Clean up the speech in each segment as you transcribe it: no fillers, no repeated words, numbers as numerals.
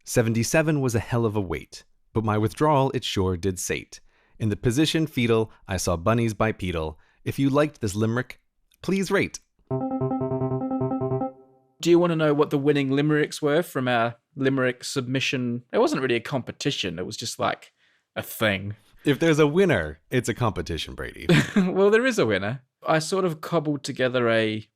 77 was a hell of a weight, but my withdrawal it sure did sate. In the position fetal, I saw bunnies bipedal. If you liked this limerick, please rate. Do you want to know what the winning limericks were from our limerick submission? It wasn't really a competition. It was just like a thing. If there's a winner, it's a competition, Brady. Well, there is a winner. I sort of cobbled together a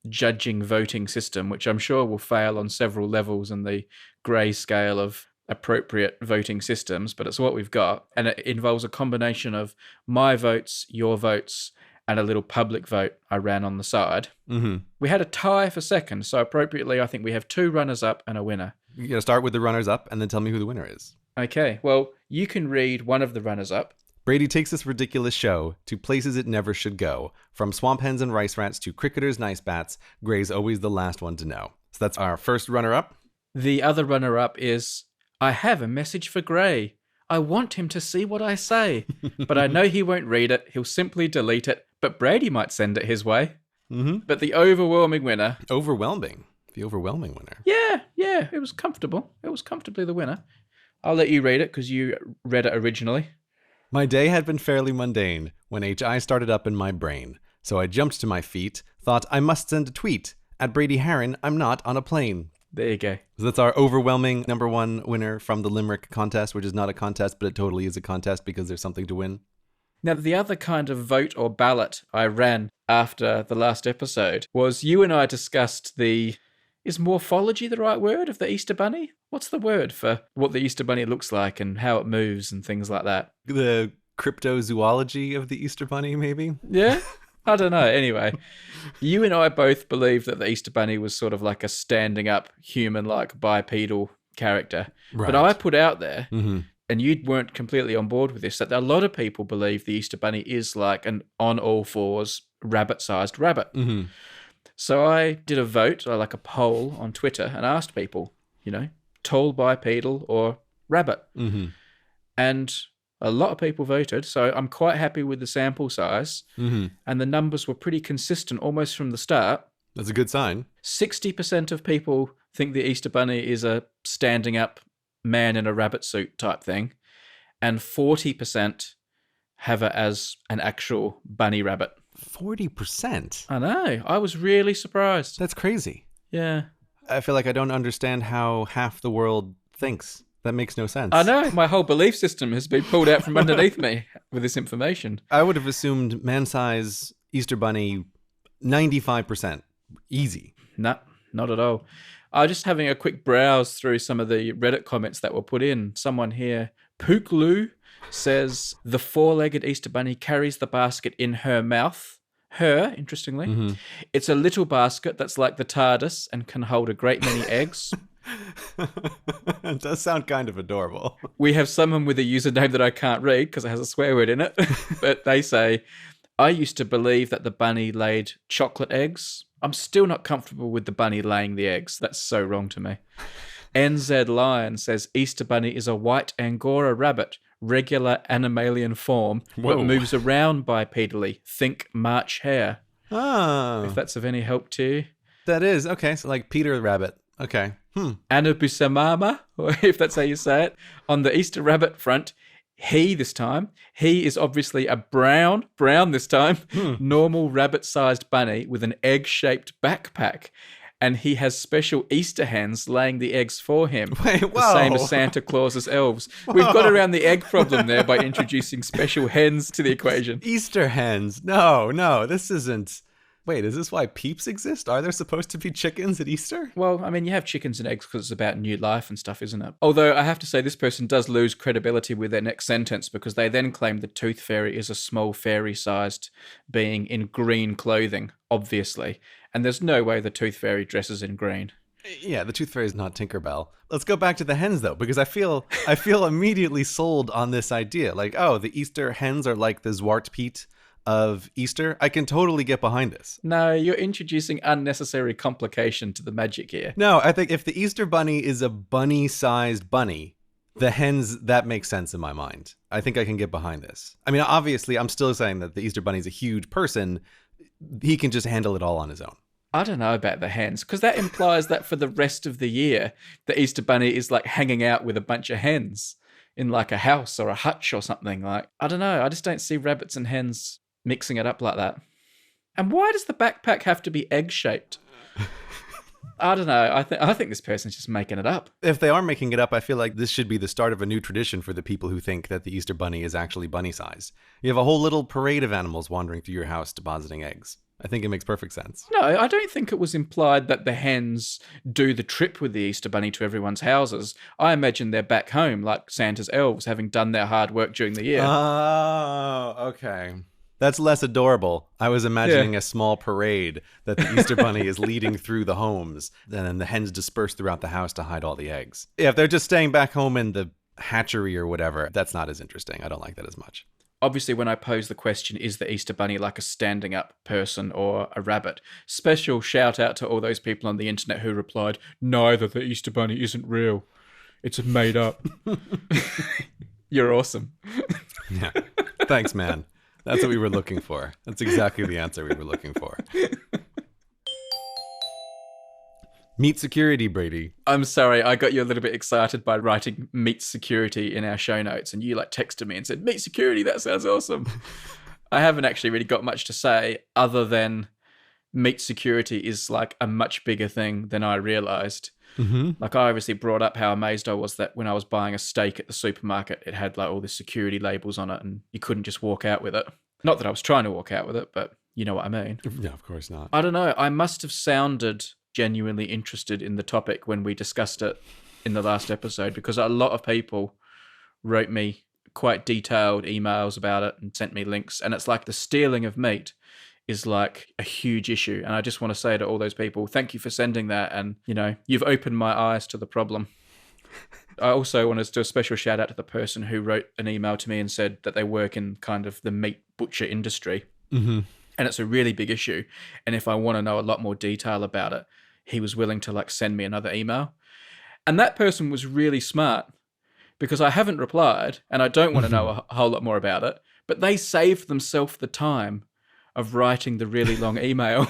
judging voting system, which I'm sure will fail on several levels in the grey scale of appropriate voting systems, but it's what we've got. And it involves a combination of my votes, your votes, and a little public vote I ran on the side. Mm-hmm. We had a tie for second, so appropriately, I think we have 2 runners-up and a winner. You gotta start with the runners-up and then tell me who the winner is. Okay, well, you can read one of the runners-up. Brady takes this ridiculous show to places it never should go. From swamp hens and rice rats to cricketers' nice bats, Gray's always the last one to know. So that's our first runner-up. The other runner-up is, I have a message for Gray. I want him to see what I say, but I know he won't read it. He'll simply delete it, but Brady might send it his way. Mm-hmm. But the overwhelming winner... Overwhelming. The overwhelming winner. Yeah, it was comfortable. It was comfortably the winner. I'll let you read it because you read it originally. My day had been fairly mundane when HI started up in my brain. So I jumped to my feet, thought I must send a tweet. At Brady Harron, I'm not on a plane. There you go. So that's our overwhelming number 1 winner from the Limerick contest, which is not a contest, but it totally is a contest because there's something to win. Now, the other kind of vote or ballot I ran after the last episode was you and I discussed is morphology the right word of the Easter Bunny? What's the word for what the Easter Bunny looks like and how it moves and things like that? The cryptozoology of the Easter Bunny, maybe? Yeah? I don't know. Anyway, you and I both believe that the Easter Bunny was sort of like a standing up, human-like bipedal character. Right. But I put out there, Mm-hmm. and you weren't completely on board with this, that a lot of people believe the Easter Bunny is like an on all fours, rabbit-sized rabbit. Mm-hmm. So I did a vote, or like a poll on Twitter, and asked people, tall bipedal or rabbit. Mm-hmm. And a lot of people voted, so I'm quite happy with the sample size. Mm-hmm. And the numbers were pretty consistent almost from the start. That's a good sign. 60% of people think the Easter Bunny is a standing up man in a rabbit suit type thing. And 40% have it as an actual bunny rabbit. 40%? I know. I was really surprised. That's crazy. Yeah. I feel like I don't understand how half the world thinks. That makes no sense. I know. My whole belief system has been pulled out from underneath me with this information. I would have assumed man-size Easter Bunny 95%. Easy. No, not at all. I was just having a quick browse through some of the Reddit comments that were put in. Someone here, Pooklu, says, the 4-legged Easter Bunny carries the basket in her mouth. Her, interestingly. Mm-hmm. It's a little basket that's like the TARDIS and can hold a great many eggs. It does sound kind of adorable. We have someone with a username that I can't read because it has a swear word in it. But they say, I used to believe that the bunny laid chocolate eggs. I'm still not comfortable with the bunny laying the eggs. That's so wrong to me. NZ Lion says Easter Bunny is a white Angora rabbit, regular animalian form, Whoa. but moves around bipedally. Think March Hare. Oh. If that's of any help to you. That is. Okay, so like Peter Rabbit. Okay. Anabusamama, or if that's how you say it. On the Easter rabbit front, he is obviously a brown this time, normal rabbit-sized bunny with an egg-shaped backpack. And he has special Easter hens laying the eggs for him. Wait, whoa. The same as Santa Claus's elves. We've got around the egg problem there by introducing special hens to the equation. Easter hens. No, this isn't... Wait, is this why peeps exist? Are there supposed to be chickens at Easter? Well, I mean, you have chickens and eggs because it's about new life and stuff, isn't it? Although I have to say this person does lose credibility with their next sentence because they then claim the tooth fairy is a small fairy-sized being in green clothing, obviously. And there's no way the tooth fairy dresses in green. Yeah, the tooth fairy is not Tinkerbell. Let's go back to the hens, though, because I feel immediately sold on this idea. Like, oh, the Easter hens are like the Zwart Piet of Easter. I can totally get behind this. No, you're introducing unnecessary complication to the magic here. No, I think if the Easter bunny is a bunny-sized bunny, the hens, that makes sense in my mind. I think I can get behind this. I mean, obviously, I'm still saying that the Easter bunny is a huge person. He can just handle it all on his own. I don't know about the hens, because that implies that for the rest of the year, the Easter Bunny is like hanging out with a bunch of hens in like a house or a hutch or something. Like, I don't know. I just don't see rabbits and hens mixing it up like that. And why does the backpack have to be egg-shaped? I don't know. I think this person's just making it up. If they are making it up, I feel like this should be the start of a new tradition for the people who think that the Easter Bunny is actually bunny size. You have a whole little parade of animals wandering through your house depositing eggs. I think it makes perfect sense. No, I don't think it was implied that the hens do the trip with the Easter Bunny to everyone's houses. I imagine they're back home, like Santa's elves, having done their hard work during the year. Oh, okay. That's less adorable. I was imagining a small parade that the Easter Bunny is leading through the homes, and then the hens disperse throughout the house to hide all the eggs. Yeah, if they're just staying back home in the hatchery or whatever, that's not as interesting. I don't like that as much. Obviously, when I pose the question, is the Easter Bunny like a standing up person or a rabbit? Special shout out to all those people on the internet who replied, neither, the Easter Bunny isn't real. It's made up. You're awesome. Yeah. Thanks, man. That's what we were looking for. That's exactly the answer we were looking for. Meat security, Brady. I'm sorry, I got you a little bit excited by writing meat security in our show notes, and you like texted me and said, meat security, that sounds awesome. I haven't actually really got much to say other than meat security is like a much bigger thing than I realized. Mm-hmm. Like, I obviously brought up how amazed I was that when I was buying a steak at the supermarket, it had like all the security labels on it and you couldn't just walk out with it. Not that I was trying to walk out with it, but you know what I mean. Yeah, of course not. I don't know. I must have sounded genuinely interested in the topic when we discussed it in the last episode, because a lot of people wrote me quite detailed emails about it and sent me links. And it's like the stealing of meat is like a huge issue. And I just want to say to all those people, thank you for sending that. And, you know, you've opened my eyes to the problem. I also want to do a special shout out to the person who wrote an email to me and said that they work in kind of the meat butcher industry. Mm-hmm. And it's a really big issue. And if I want to know a lot more detail about it, he was willing to like send me another email. And that person was really smart, because I haven't replied and I don't want to know a whole lot more about it. But they saved themselves the time of writing the really long email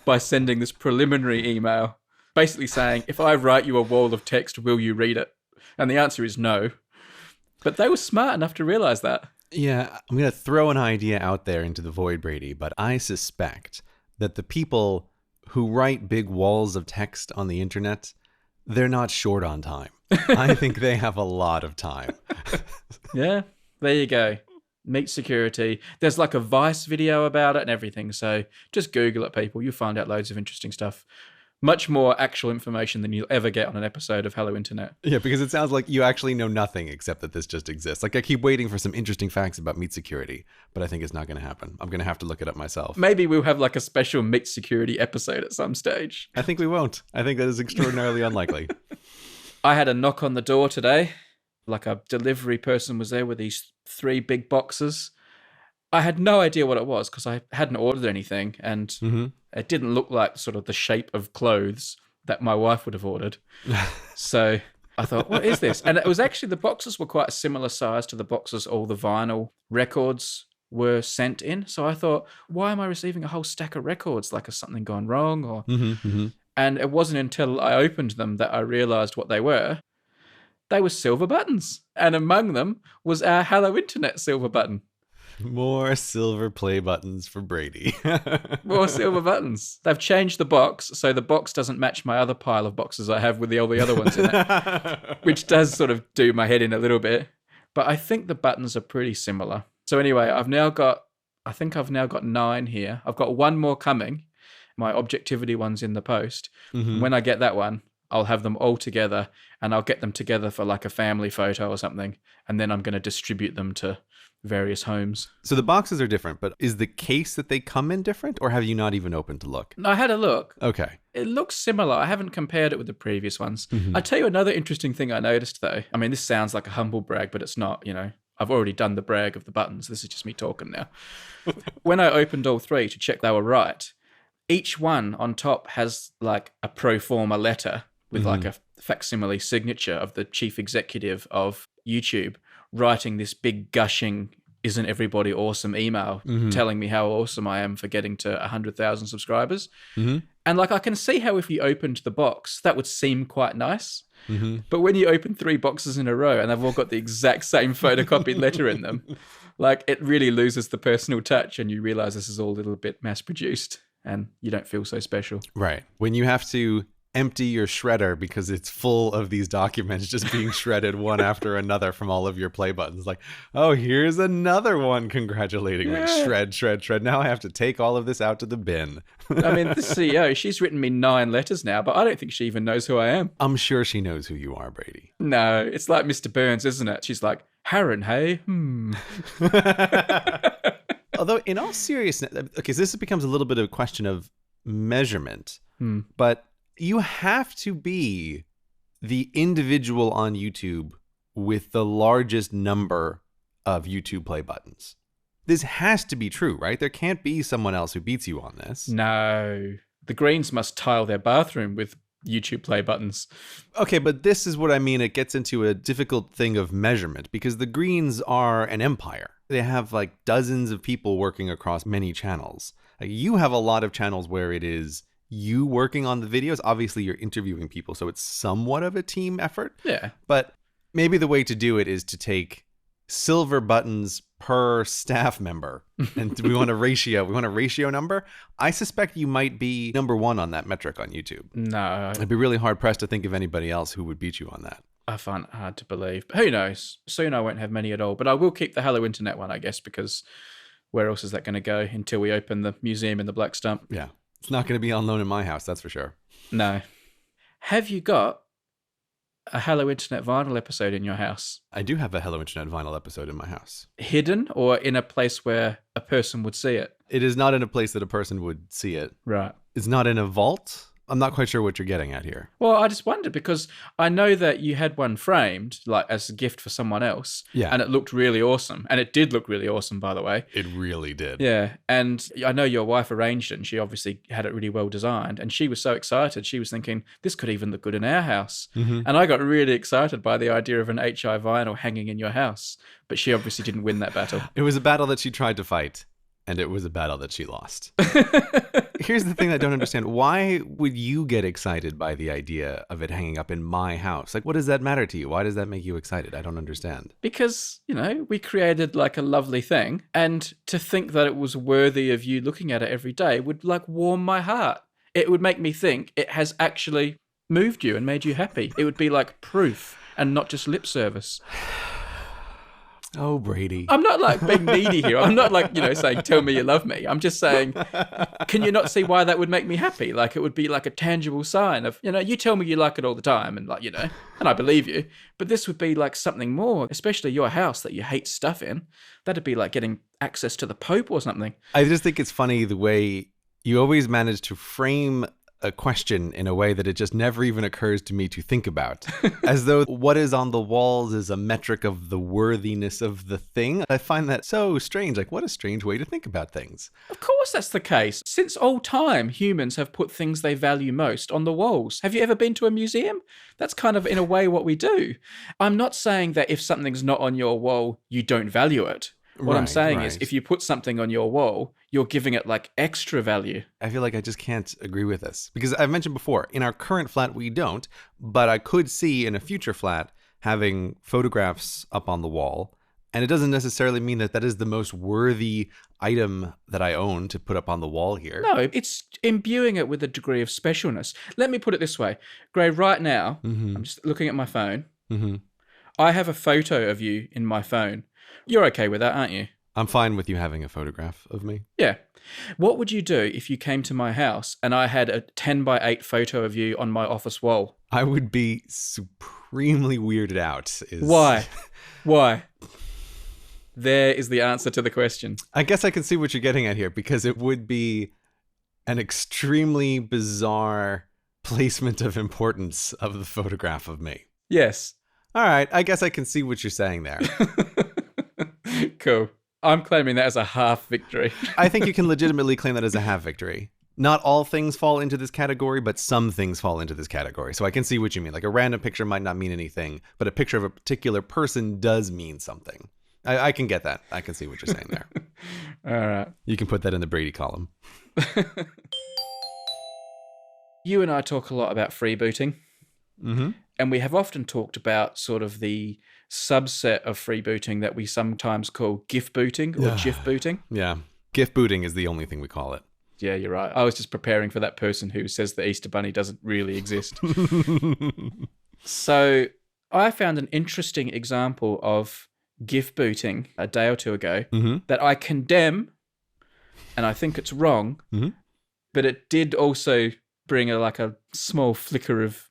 by sending this preliminary email, basically saying, if I write you a wall of text, will you read it? And the answer is no. But they were smart enough to realize that. Yeah, I'm going to throw an idea out there into the void, Brady, but I suspect that the people who write big walls of text on the internet, they're not short on time. I think they have a lot of time. Yeah, there you go. Meat security. There's like a Vice video about it and everything. So just Google it, people. You'll find out loads of interesting stuff. Much more actual information than you'll ever get on an episode of Hello Internet. Yeah, because it sounds like you actually know nothing except that this just exists. Like, I keep waiting for some interesting facts about meat security, but I think it's not going to happen. I'm going to have to look it up myself. Maybe we'll have like a special meat security episode at some stage. I think we won't. I think that is extraordinarily unlikely. I had a knock on the door today. Like, a delivery person was there with these 3 big boxes. I had no idea what it was because I hadn't ordered anything, and it didn't look like sort of the shape of clothes that my wife would have ordered. So I thought, what is this? And it was actually, the boxes were quite a similar size to the boxes all the vinyl records were sent in. So I thought, why am I receiving a whole stack of records? Like, has something gone wrong? Or And it wasn't until I opened them that I realized what they were. They were silver buttons. And among them was our Hello Internet silver button. More silver play buttons for Brady. More silver buttons. They've changed the box, so the box doesn't match my other pile of boxes I have with all the other ones in it, which does sort of do my head in a little bit. But I think the buttons are pretty similar. So anyway, I've now got 9 here. I've got one more coming. My objectivity one's in the post. When I get that one, I'll have them all together, and I'll get them together for like a family photo or something, and then I'm going to distribute them to various homes. So the boxes are different, but is the case that they come in different, or have you not even opened to look? I had a look. Okay. It looks similar. I haven't compared it with the previous ones. I'll tell you another interesting thing I noticed, though. I mean, this sounds like a humble brag, but it's not, you know. I've already done the brag of the buttons. This is just me talking now. When I opened all 3 to check they were right, each one on top has like a pro forma letter with like a facsimile signature of the chief executive of YouTube, writing this big gushing, isn't everybody awesome email, telling me how awesome I am for getting to 100,000 subscribers. And And like, I can see how if you opened the box, that would seem quite nice. Mm-hmm. But when you open 3 boxes in a row and they've all got the exact same photocopied letter in them, like it really loses the personal touch and you realize this is all a little bit mass produced and you don't feel so special. Right. When you have to empty your shredder because it's full of these documents just being shredded one after another from all of your play buttons. Like, oh, here's another one congratulating me. Shred, shred, shred. Now I have to take all of this out to the bin. I mean, the CEO, she's written me 9 letters now, but I don't think she even knows who I am. I'm sure she knows who you are, Brady. No, it's like Mr. Burns, isn't it? She's like, Harren, hey? Although, in all seriousness, okay, so this becomes a little bit of a question of measurement, but you have to be the individual on YouTube with the largest number of YouTube play buttons. This has to be true, right? There can't be someone else who beats you on this. No. The Greens must tile their bathroom with YouTube play buttons. Okay, but this is what I mean. It gets into a difficult thing of measurement because the Greens are an empire. They have like dozens of people working across many channels. Like, you have a lot of channels where it is you working on the videos. Obviously, you're interviewing people, so it's somewhat of a team effort. Yeah. But maybe the way to do it is to take silver buttons per staff member. And we want a ratio number. I suspect you might be number 1 on that metric on YouTube. No. I'd be really hard pressed to think of anybody else who would beat you on that. I find it hard to believe. But who knows? Soon I won't have many at all. But I will keep the Hello Internet one, I guess, because where else is that going to go until we open the museum in the Black Stump? Yeah. It's not going to be on loan in my house, that's for sure. No. Have you got a Hello Internet vinyl episode in your house? I do have a Hello Internet vinyl episode in my house. Hidden or in a place where a person would see it? It is not in a place that a person would see it. Right. It's not in a vault. I'm not quite sure what you're getting at here. Well, I just wondered because I know that you had one framed like as a gift for someone else. Yeah. And it looked really awesome. And it did look really awesome, by the way. It really did. Yeah. And I know your wife arranged it and she obviously had it really well designed. And she was so excited. She was thinking, this could even look good in our house. Mm-hmm. And I got really excited by the idea of an HI vinyl hanging in your house. But she obviously didn't win that battle. It was a battle that she tried to fight. And it was a battle that she lost. Here's the thing I don't understand. Why would you get excited by the idea of it hanging up in my house? Like, what does that matter to you? Why does that make you excited? I don't understand. Because, we created like a lovely thing. And to think that it was worthy of you looking at it every day would like warm my heart. It would make me think it has actually moved you and made you happy. It would be like proof and not just lip service. Oh, Brady. I'm not like being needy here. I'm not like, saying, tell me you love me. I'm just saying, can you not see why that would make me happy? Like it would be like a tangible sign of, you tell me you like it all the time and like, and I believe you. But this would be like something more, especially your house that you hate stuff in. That'd be like getting access to the Pope or something. I just think it's funny the way you always manage to frame a question in a way that it just never even occurs to me to think about. As though what is on the walls is a metric of the worthiness of the thing. I find that so strange. Like, what a strange way to think about things. Of course that's the case. Since old time, humans have put things they value most on the walls. Have you ever been to a museum? That's kind of, in a way, what we do. I'm not saying that if something's not on your wall, you don't value it. What I'm saying is if you put something on your wall, you're giving it like extra value. I feel like I just can't agree with this because I've mentioned before, in our current flat, we don't, but I could see in a future flat having photographs up on the wall. And it doesn't necessarily mean that that is the most worthy item that I own to put up on the wall here. No, it's imbuing it with a degree of specialness. Let me put it this way. Gray, right now, I'm just looking at my phone. Mm-hmm. I have a photo of you in my phone. You're okay with that, aren't you? I'm fine with you having a photograph of me. Yeah. What would you do if you came to my house and I had a 10x8 photo of you on my office wall? I would be supremely weirded out. Why? Why? There is the answer to the question. I guess I can see what you're getting at here because it would be an extremely bizarre placement of importance of the photograph of me. Yes. All right. I guess I can see what you're saying there. Cool. I'm claiming that as a half victory. I think you can legitimately claim that as a half victory. Not all things fall into this category, but some things fall into this category. So I can see what you mean. Like a random picture might not mean anything, but a picture of a particular person does mean something. I can get that. I can see what you're saying there. All right. You can put that in the Brady column. You and I talk a lot about freebooting. Mm-hmm. And we have often talked about sort of the subset of freebooting that we sometimes call gift booting or gif booting. Yeah. Gift booting is the only thing we call it. Yeah, you're right. I was just preparing for that person who says the Easter Bunny doesn't really exist. So I found an interesting example of gift booting a day or two ago that I condemn, and I think it's wrong, but it did also bring a small flicker of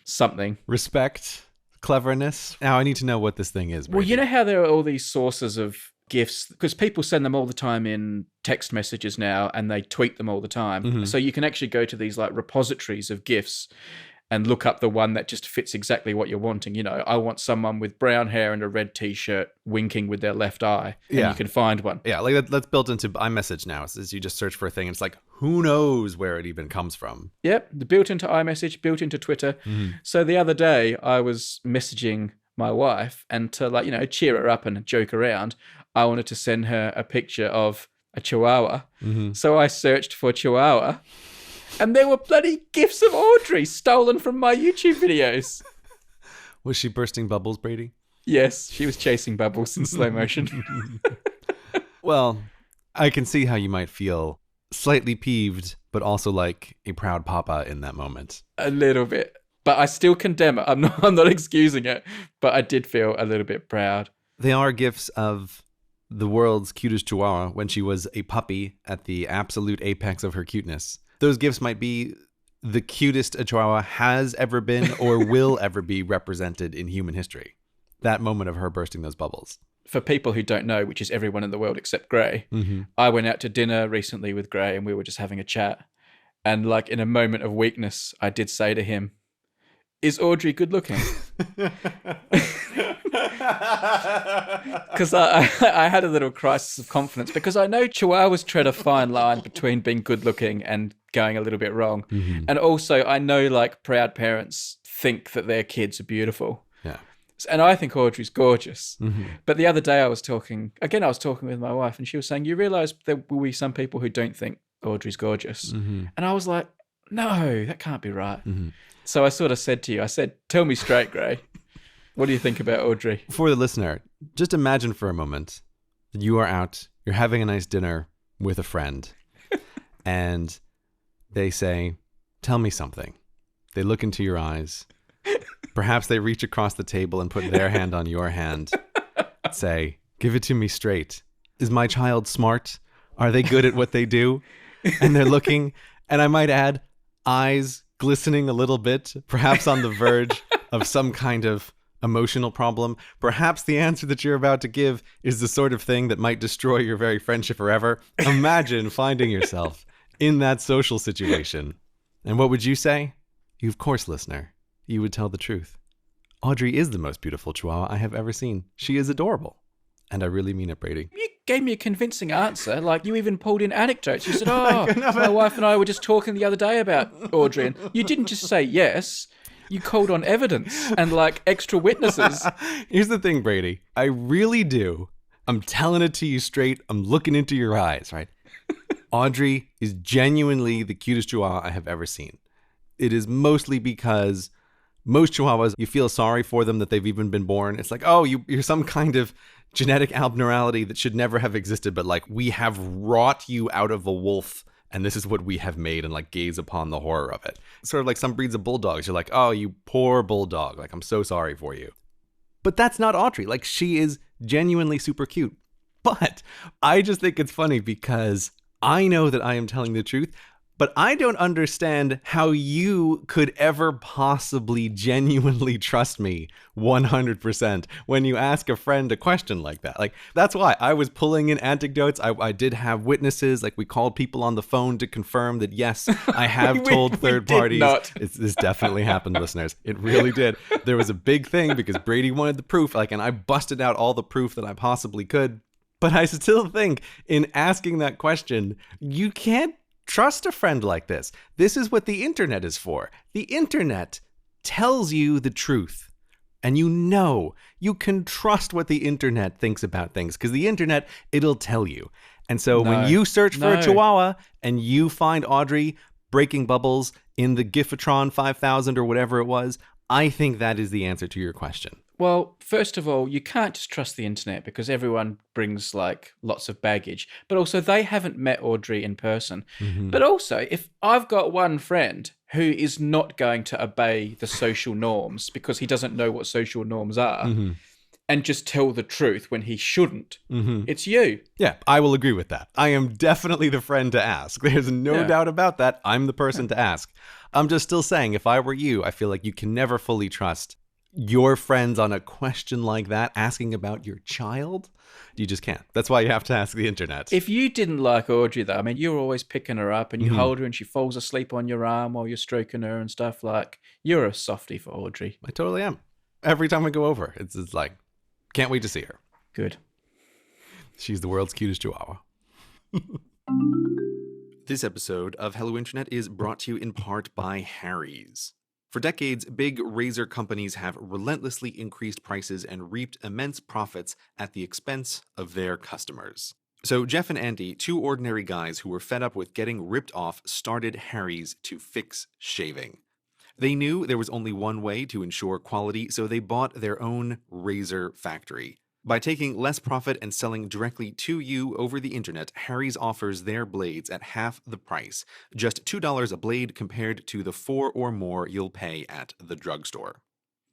something. Respect, cleverness. Now I need to know what this thing is, Brady. Well, you know how there are all these sources of gifts, because people send them all the time in text messages now, and they tweet them all the time. So you can actually go to these like repositories of gifts and look up the one that just fits exactly what you're wanting. You know, I want someone with brown hair and a red t-shirt winking with their left eye. And you can find one. Yeah, like that's built into iMessage now. Is you just search for a thing and it's like, who knows where it even comes from? Yep, built into iMessage, built into Twitter. So the other day I was messaging my wife, and to cheer her up and joke around, I wanted to send her a picture of a chihuahua. So I searched for chihuahua, and there were bloody gifs of Audrey stolen from my YouTube videos. Was she bursting bubbles, Brady? Yes, she was chasing bubbles in slow motion. Well, I can see how you might feel slightly peeved, but also like a proud papa in that moment. A little bit. But I still condemn it. I'm not excusing it, but I did feel a little bit proud. They are gifts of the world's cutest chihuahua when she was a puppy at the absolute apex of her cuteness. Those gifts might be the cutest a chihuahua has ever been or will ever be represented in human history. That moment of her bursting those bubbles. For people who don't know, which is everyone in the world except Gray, I went out to dinner recently with Gray and we were just having a chat. And like in a moment of weakness, I did say to him, "Is Audrey good looking?" Because I had a little crisis of confidence, because I know chihuahuas tread a fine line between being good looking and going a little bit wrong. And also I know like proud parents think that their kids are beautiful. Yeah. And I think Audrey's gorgeous. But the other day I was talking with my wife, and she was saying, you realise there will be some people who don't think Audrey's gorgeous. And I was like, no, that can't be right. So I sort of said to you, tell me straight, Gray. What do you think about Audrey? For the listener, just imagine for a moment that you are out, you're having a nice dinner with a friend, and they say, tell me something. They look into your eyes. Perhaps they reach across the table and put their hand on your hand. Say, give it to me straight. Is my child smart? Are they good at what they do? And they're looking, and I might add, eyes glistening a little bit, perhaps on the verge of some kind of emotional problem. Perhaps the answer that you're about to give is the sort of thing that might destroy your very friendship forever. Imagine finding yourself in that social situation. And what would you say? You, of course, listener, you would tell the truth. Audrey is the most beautiful chihuahua I have ever seen. She is adorable. And I really mean it, Brady. You gave me a convincing answer. Like, you even pulled in anecdotes. You said, my wife and I were just talking the other day about Audrey. And you didn't just say yes. You called on evidence and like extra witnesses. Here's the thing, Brady. I really do. I'm telling it to you straight. I'm looking into your eyes, right? Audrey is genuinely the cutest chihuahua I have ever seen. It is mostly because most chihuahuas, you feel sorry for them that they've even been born. It's like, oh, you're some kind of genetic abnormality that should never have existed, but like we have wrought you out of a wolf, and this is what we have made, and like gaze upon the horror of it. Sort of like some breeds of bulldogs. You're like, oh, you poor bulldog. Like, I'm so sorry for you. But that's not Audrey. Like, she is genuinely super cute. But I just think it's funny because I know that I am telling the truth, but I don't understand how you could ever possibly genuinely trust me 100% when you ask a friend a question like that. Like, that's why I was pulling in anecdotes. I did have witnesses. Like, we called people on the phone to confirm that, yes, I have told third parties. This definitely happened, listeners. It really did. There was a big thing because Brady wanted the proof. Like, and I busted out all the proof that I possibly could. But I still think in asking that question, you can't trust a friend like this. This is what the internet is for. The internet tells you the truth. And you can trust what the internet thinks about things because the internet, it'll tell you. And so when you search for a chihuahua and you find Audrey breaking bubbles in the Giffatron 5000 or whatever it was? I think that is the answer to your question. Well, first of all, you can't just trust the internet because everyone brings like lots of baggage. But also, they haven't met Audrey in person. Mm-hmm. But also, if I've got one friend who is not going to obey the social norms because he doesn't know what social norms are Mm-hmm. and just tell the truth when he shouldn't, Mm-hmm. it's you. Yeah, I will agree with that. I am definitely the friend to ask. There's no doubt about that. I'm the person to ask. I'm just still saying, if I were you, I feel like you can never fully trust your friends on a question like that, asking about your child. You just can't. That's why you have to ask the internet. If you didn't like Audrey, though, I mean, you're always picking her up and you hold her and she falls asleep on your arm while you're stroking her and stuff. Like, you're a softie for Audrey. I totally am. Every time I go over, it's like, can't wait to see her. Good. She's the world's cutest chihuahua. This episode of Hello Internet is brought to you in part by Harry's. For decades, big razor companies have relentlessly increased prices and reaped immense profits at the expense of their customers. So Jeff and Andy, two ordinary guys who were fed up with getting ripped off, started Harry's to fix shaving. They knew there was only one way to ensure quality, so they bought their own razor factory. By taking less profit and selling directly to you over the internet, Harry's offers their blades at half the price, just $2 a blade compared to the $4 or more you'll pay at the drugstore.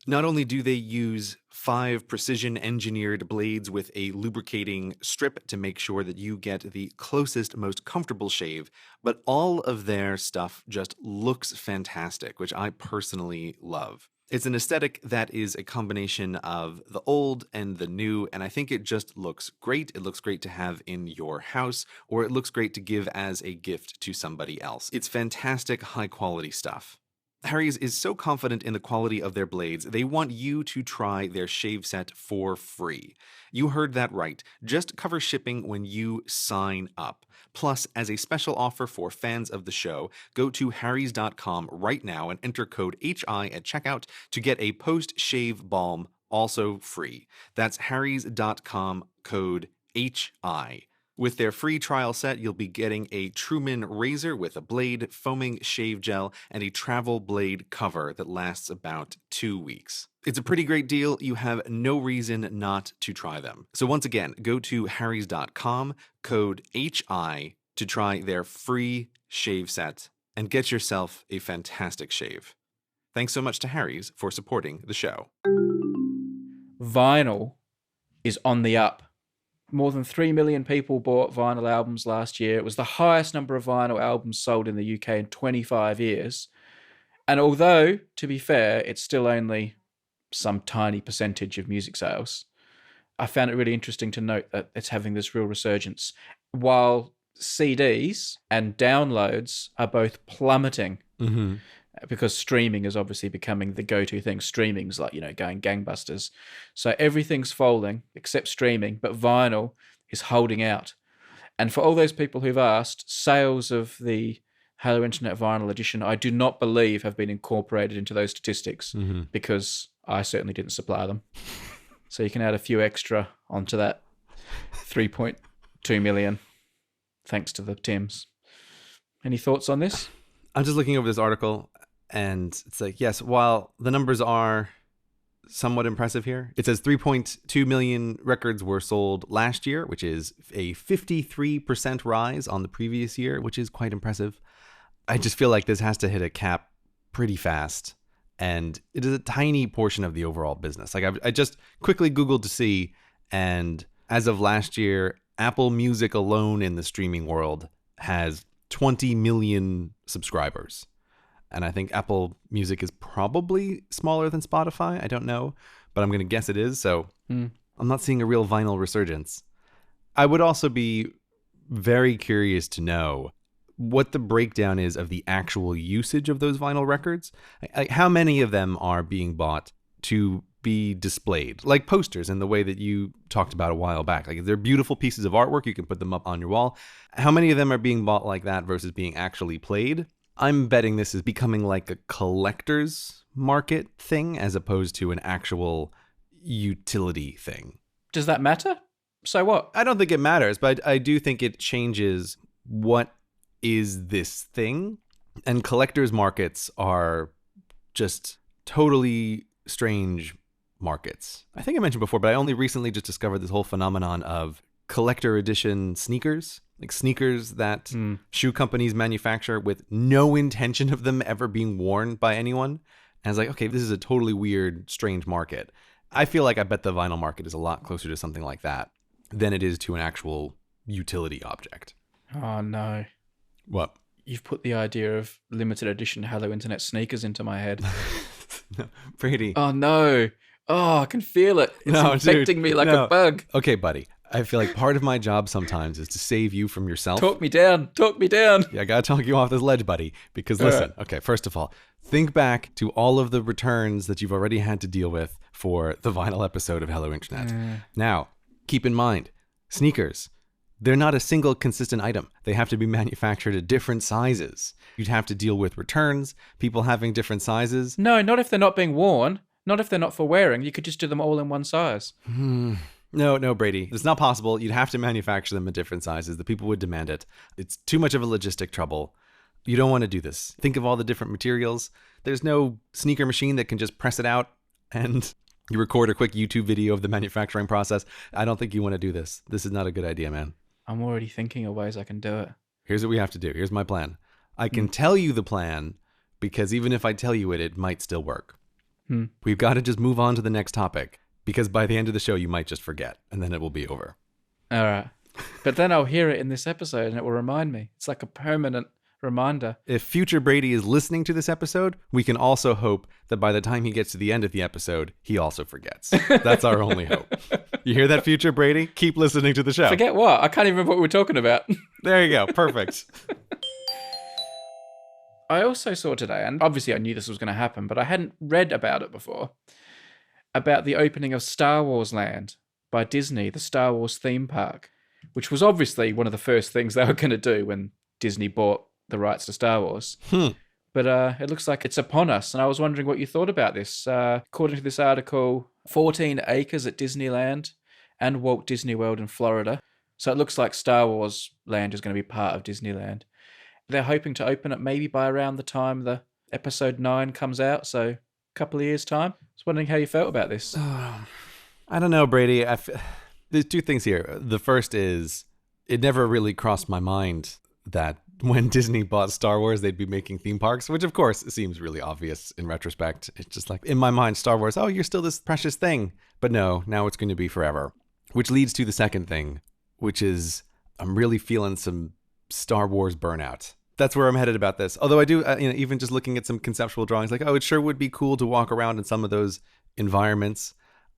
Not only do they use 5 precision-engineered blades with a lubricating strip to make sure that you get the closest, most comfortable shave, but all of their stuff just looks fantastic, which I personally love. It's an aesthetic that is a combination of the old and the new, and I think it just looks great. It looks great to have in your house, or it looks great to give as a gift to somebody else. It's fantastic, high-quality stuff. Harry's is so confident in the quality of their blades, they want you to try their shave set for free. You heard that right. Just cover shipping when you sign up. Plus, as a special offer for fans of the show, go to harrys.com right now and enter code HI at checkout to get a post-shave balm also free. That's harrys.com, code HI. With their free trial set, you'll be getting a Truman razor with a blade, foaming shave gel, and a travel blade cover that lasts about 2 weeks. It's a pretty great deal. You have no reason not to try them. So once again, go to harrys.com, code HI, to try their free shave set and get yourself a fantastic shave. Thanks so much to Harry's for supporting the show. Vinyl is on the up. More than 3 million people bought vinyl albums last year. It was the highest number of vinyl albums sold in the UK in 25 years. And although, to be fair, it's still only some tiny percentage of music sales, I found it really interesting to note that it's having this real resurgence. While CDs and downloads are both plummeting, because streaming is obviously becoming the go-to thing. Streaming's like, going gangbusters. So everything's folding except streaming, but vinyl is holding out. And for all those people who've asked, sales of the Hello Internet vinyl edition, I do not believe have been incorporated into those statistics because I certainly didn't supply them. So you can add a few extra onto that 3.2 million, thanks to the Tims. Any thoughts on this? I'm just looking over this article, and it's like, yes, while the numbers are somewhat impressive here, it says 3.2 million records were sold last year, which is a 53% rise on the previous year, which is quite impressive. I just feel like this has to hit a cap pretty fast, and it is a tiny portion of the overall business. Like I just quickly Googled to see, and as of last year, Apple Music alone in the streaming world has 20 million subscribers. And I think Apple Music is probably smaller than Spotify. I don't know, but I'm going to guess it is. So I'm not seeing a real vinyl resurgence. I would also be very curious to know what the breakdown is of the actual usage of those vinyl records. Like how many of them are being bought to be displayed, like posters in the way that you talked about a while back. Like, they're beautiful pieces of artwork. You can put them up on your wall. How many of them are being bought like that versus being actually played? I'm betting this is becoming like a collector's market thing as opposed to an actual utility thing. Does that matter? So what? I don't think it matters, but I do think it changes what is this thing. And collectors markets are just totally strange markets. I think I mentioned before, but I only recently just discovered this whole phenomenon of collector edition sneakers, like sneakers that shoe companies manufacture with no intention of them ever being worn by anyone. And I was like, okay, this is a totally weird, strange market. I feel like I bet the vinyl market is a lot closer to something like that than it is to an actual utility object. Oh, no. What? You've put the idea of limited edition Hello Internet sneakers into my head. No, Brady. Oh, no. Oh, I can feel it. It's infecting me like a bug. Okay, buddy. I feel like part of my job sometimes is to save you from yourself. Talk me down. Talk me down. Yeah, I gotta talk you off this ledge, buddy. Because listen, okay, first of all, think back to all of the returns that you've already had to deal with for the vinyl episode of Hello Internet. Now, keep in mind, sneakers, they're not a single consistent item. They have to be manufactured at different sizes. You'd have to deal with returns, people having different sizes. No, not if they're not being worn. Not if they're not for wearing. You could just do them all in one size. No, Brady. It's not possible. You'd have to manufacture them in different sizes. The people would demand it. It's too much of a logistic trouble. You don't want to do this. Think of all the different materials. There's no sneaker machine that can just press it out and you record a quick YouTube video of the manufacturing process. I don't think you want to do this. This is not a good idea, man. I'm already thinking of ways I can do it. Here's what we have to do. Here's my plan. I can tell you the plan because even if I tell you it, it might still work. We've got to just move on to the next topic because by the end of the show, you might just forget and then it will be over. All right. But then I'll hear it in this episode and it will remind me. It's like a permanent reminder. If future Brady is listening to this episode, we can also hope that by the time he gets to the end of the episode, he also forgets. That's our only hope. You hear that, future Brady? Keep listening to the show. Forget what? I can't even remember what we were talking about. There you go. Perfect. I also saw today, and obviously I knew this was going to happen, but I hadn't read about it before, about the opening of Star Wars Land by Disney, the Star Wars theme park, which was obviously one of the first things they were going to do when Disney bought the rights to Star Wars. But it looks like it's upon us, and I was wondering what you thought about this. According to this article, 14 acres at Disneyland and Walt Disney World in Florida. So it looks like Star Wars Land is going to be part of Disneyland. They're hoping to open it maybe by around the time the episode 9 comes out, so a couple of years' time. I was wondering how you felt about this. I don't know, Brady. There's two things here. The first is it never really crossed my mind that when Disney bought Star Wars, they'd be making theme parks, which of course seems really obvious in retrospect. It's just like, in my mind, Star Wars, oh, you're still this precious thing. But no, now it's going to be forever. Which leads to the second thing, which is I'm really feeling some Star Wars burnout. That's where I'm headed about this. Although I do, even just looking at some conceptual drawings, like, oh, it sure would be cool to walk around in some of those environments.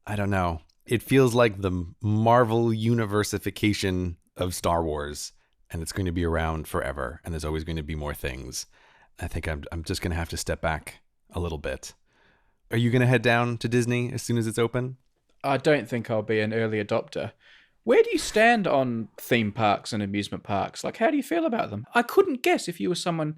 I don't know. It feels like the Marvel universification of Star Wars, and it's going to be around forever, and there's always going to be more things. I think I'm just going to have to step back a little bit. Are you going to head down to Disney as soon as it's open? I don't think I'll be an early adopter. Where do you stand on theme parks and amusement parks? Like, how do you feel about them? I couldn't guess if you were someone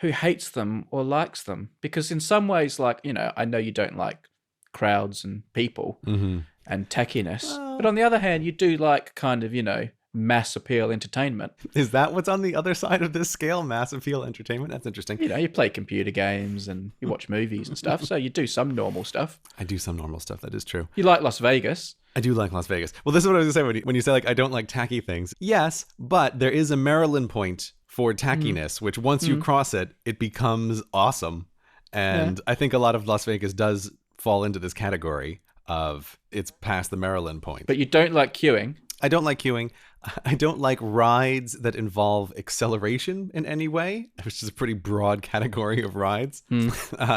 who hates them or likes them. Because in some ways, like, I know you don't like crowds and people and tackiness. But on the other hand, you do like kind of, mass appeal entertainment. Is that what's on the other side of this scale? Mass appeal entertainment? That's interesting. You play computer games and you watch movies and stuff. So you do some normal stuff. I do some normal stuff. That is true. You like Las Vegas. I do like Las Vegas. Well, this is what I was going to say when you say, like, I don't like tacky things. Yes, but there is a Maryland point for tackiness, which once you cross it, it becomes awesome. And I think a lot of Las Vegas does fall into this category of it's past the Maryland point. But you don't like queuing. I don't like queuing. I don't like rides that involve acceleration in any way, which is a pretty broad category of rides.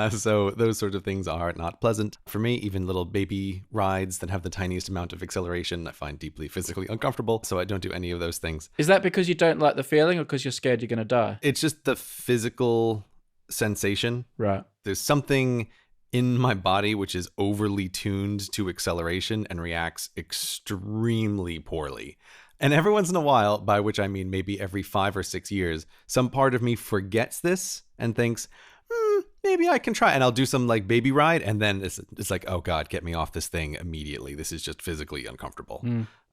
So those sorts of things are not pleasant for me. Even little baby rides that have the tiniest amount of acceleration, I find deeply physically uncomfortable. So I don't do any of those things. Is that because you don't like the feeling or because you're scared you're going to die? It's just the physical sensation. Right. There's something in my body which is overly tuned to acceleration and reacts extremely poorly. And every once in a while, by which I mean maybe every 5 or 6 years, some part of me forgets this and thinks, maybe I can try. And I'll do some like baby ride. And then it's like, oh God, get me off this thing immediately. This is just physically uncomfortable.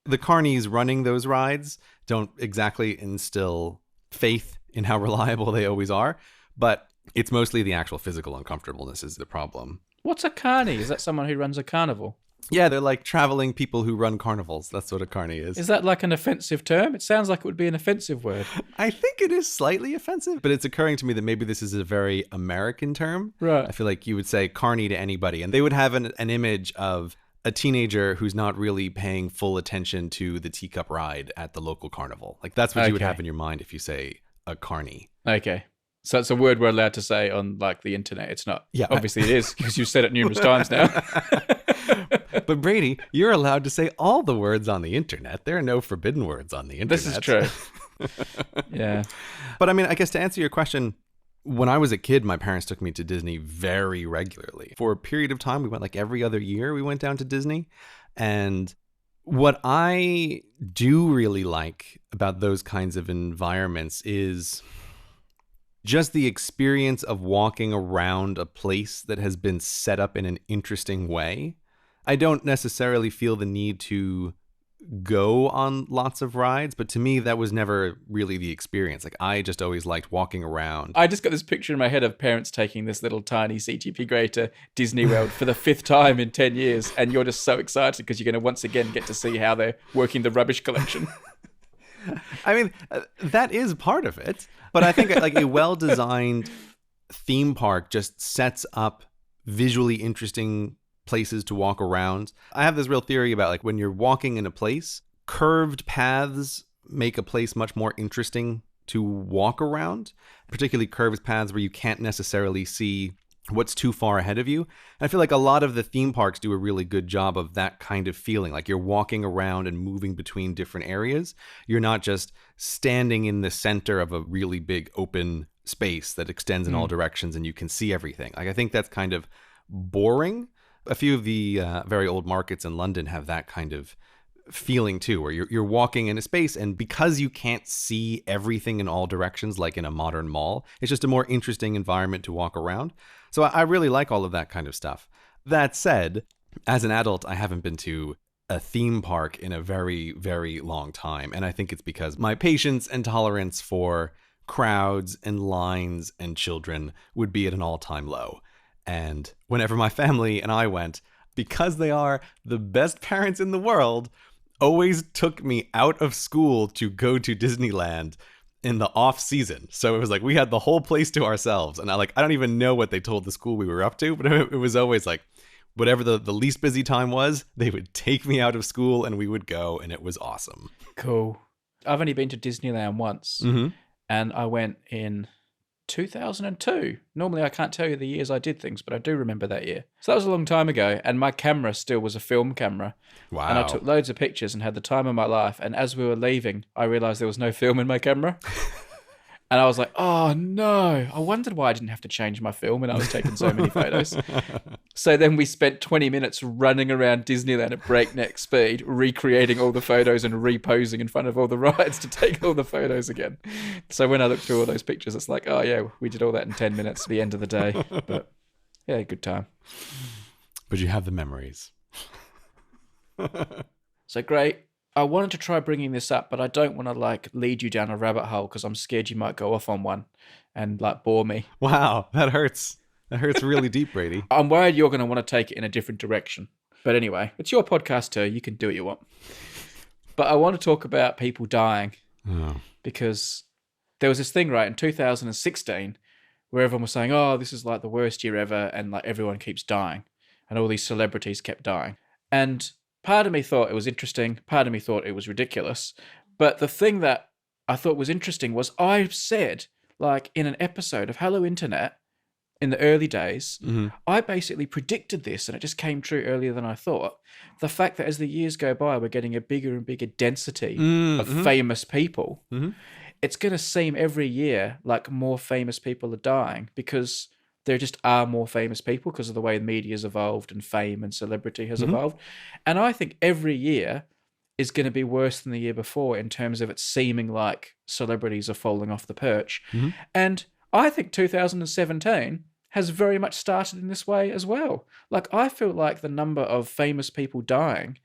The carnies running those rides don't exactly instill faith in how reliable they always are. But it's mostly the actual physical uncomfortableness is the problem. What's a carny? Is that someone who runs a carnival? Yeah, they're like traveling people who run carnivals. That's what a carny is. Is that like an offensive term? It sounds like it would be an offensive word. I think it is slightly offensive, but it's occurring to me that maybe this is a very American term. Right. I feel like you would say carny to anybody, and they would have an image of a teenager who's not really paying full attention to the teacup ride at the local carnival. Like that's what you would have in your mind if you say a carny. Okay. So it's a word we're allowed to say on like the internet. It's not. Yeah. Obviously it is because you've said it numerous times now. But Brady, you're allowed to say all the words on the internet. There are no forbidden words on the internet. This is true. Yeah. But I mean, I guess to answer your question, when I was a kid, my parents took me to Disney very regularly. For a period of time, we went like every other year we went down to Disney. And what I do really like about those kinds of environments is just the experience of walking around a place that has been set up in an interesting way. I don't necessarily feel the need to go on lots of rides, but to me, that was never really the experience. Like, I just always liked walking around. I just got this picture in my head of parents taking this little tiny CGP Grey to Disney World for the 5th time in 10 years, and you're just so excited because you're going to once again get to see how they're working the rubbish collection. I mean, that is part of it, but I think like a well-designed theme park just sets up visually interesting places to walk around. I have this real theory about like when you're walking in a place, curved paths make a place much more interesting to walk around, particularly curved paths where you can't necessarily see what's too far ahead of you. And I feel like a lot of the theme parks do a really good job of that kind of feeling. Like you're walking around and moving between different areas. You're not just standing in the center of a really big open space that extends in all directions and you can see everything. Like I think that's kind of boring. A few of the very old markets in London have that kind of feeling too, where you're walking in a space and because you can't see everything in all directions like in a modern mall, it's just a more interesting environment to walk around. So I really like all of that kind of stuff. That said, as an adult, I haven't been to a theme park in a very, very long time. And I think it's because my patience and tolerance for crowds and lines and children would be at an all-time low. And whenever my family and I went, because they are the best parents in the world, always took me out of school to go to Disneyland in the off season. So it was like we had the whole place to ourselves. And I don't even know what they told the school we were up to, but it was always like whatever the least busy time was, they would take me out of school and we would go and it was awesome. Cool. I've only been to Disneyland once and I went in 2002. Normally I can't tell you the years I did things, but I do remember that year. So that was a long time ago, and my camera still was a film camera. Wow. And I took loads of pictures and had the time of my life, and as we were leaving, I realized there was no film in my camera. And I was like, oh no, I wondered why I didn't have to change my film and I was taking so many photos. So then we spent 20 minutes running around Disneyland at breakneck speed, recreating all the photos and reposing in front of all the rides to take all the photos again. So when I look through all those pictures, it's like, oh yeah, we did all that in 10 minutes at the end of the day. But yeah, good time. But you have the memories. So great. I wanted to try bringing this up, but I don't want to lead you down a rabbit hole because I'm scared you might go off on one and bore me. Wow, that hurts. That hurts really deep, Brady. I'm worried you're going to want to take it in a different direction. But anyway, it's your podcast too. You can do what you want. But I want to talk about people dying because there was this thing, right, in 2016 where everyone was saying, oh, this is like the worst year ever, and everyone keeps dying and all these celebrities kept dying. And part of me thought it was interesting. Part of me thought it was ridiculous. But the thing that I thought was interesting was I said, in an episode of Hello Internet in the early days, I basically predicted this and it just came true earlier than I thought. The fact that as the years go by, we're getting a bigger and bigger density of famous people. It's going to seem every year like more famous people are dying because there just are more famous people because of the way the media has evolved and fame and celebrity has evolved. And I think every year is going to be worse than the year before in terms of it seeming like celebrities are falling off the perch. And I think 2017 has very much started in this way as well. I feel like the number of famous people dying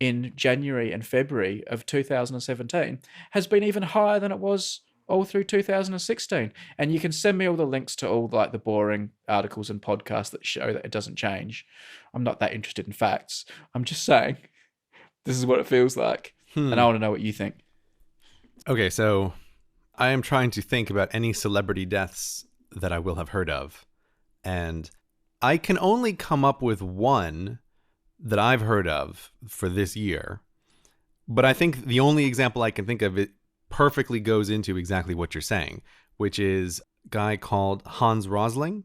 in January and February of 2017 has been even higher than it was all through 2016. And you can send me all the links to all like the boring articles and podcasts that show that it doesn't change. I'm not that interested in facts. I'm just saying this is what it feels like. And I want to know what you think. Okay, so I am trying to think about any celebrity deaths that I will have heard of. And I can only come up with one that I've heard of for this year. But I think the only example I can think of, it perfectly goes into exactly what you're saying, which is a guy called Hans Rosling,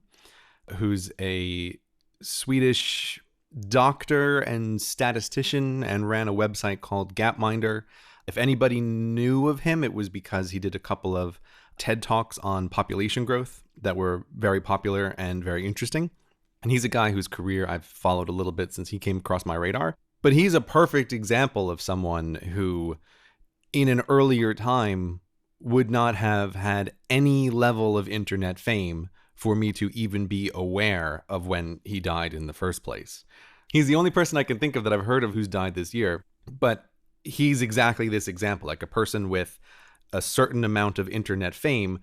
who's a Swedish doctor and statistician and ran a website called Gapminder. If anybody knew of him, it was because he did a couple of TED Talks on population growth that were very popular and very interesting. And he's a guy whose career I've followed a little bit since he came across my radar. But he's a perfect example of someone who, in an earlier time, would not have had any level of internet fame for me to even be aware of when he died in the first place. He's the only person I can think of that I've heard of who's died this year. But he's exactly this example, like a person with a certain amount of internet fame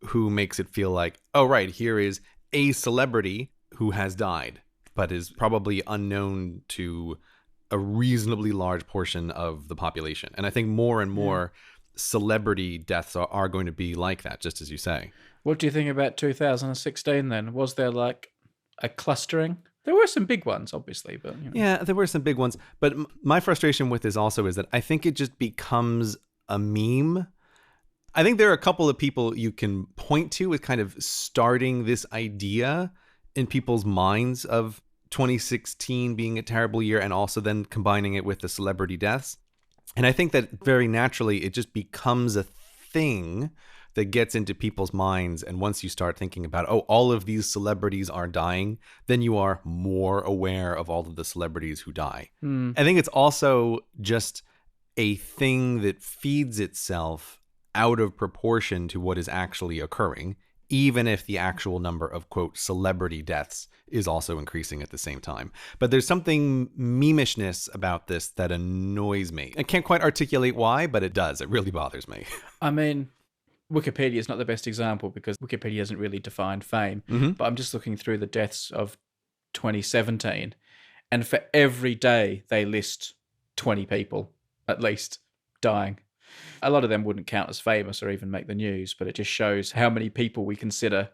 who makes it feel like, oh, right, here is a celebrity who has died, but is probably unknown to a reasonably large portion of the population. And I think more and more celebrity deaths are going to be like that, just as you say. What do you think about 2016 then? Was there like a clustering? There were some big ones, obviously, but you know. Yeah, there were some big ones. But my frustration with this also is that I think it just becomes a meme. I think there are a couple of people you can point to as kind of starting this idea in people's minds of 2016 being a terrible year, and also then combining it with the celebrity deaths. And I think that very naturally it just becomes a thing that gets into people's minds. And once you start thinking about, oh, all of these celebrities are dying, then you are more aware of all of the celebrities who die. I think it's also just a thing that feeds itself out of proportion to what is actually occurring, even if the actual number of, quote, celebrity deaths is also increasing at the same time. But there's something memishness about this that annoys me. I can't quite articulate why, but it does. It really bothers me. I mean, Wikipedia is not the best example because Wikipedia hasn't really defined fame. But I'm just looking through the deaths of 2017, and for every day they list 20 people, at least, dying. A lot of them wouldn't count as famous or even make the news, but it just shows how many people we consider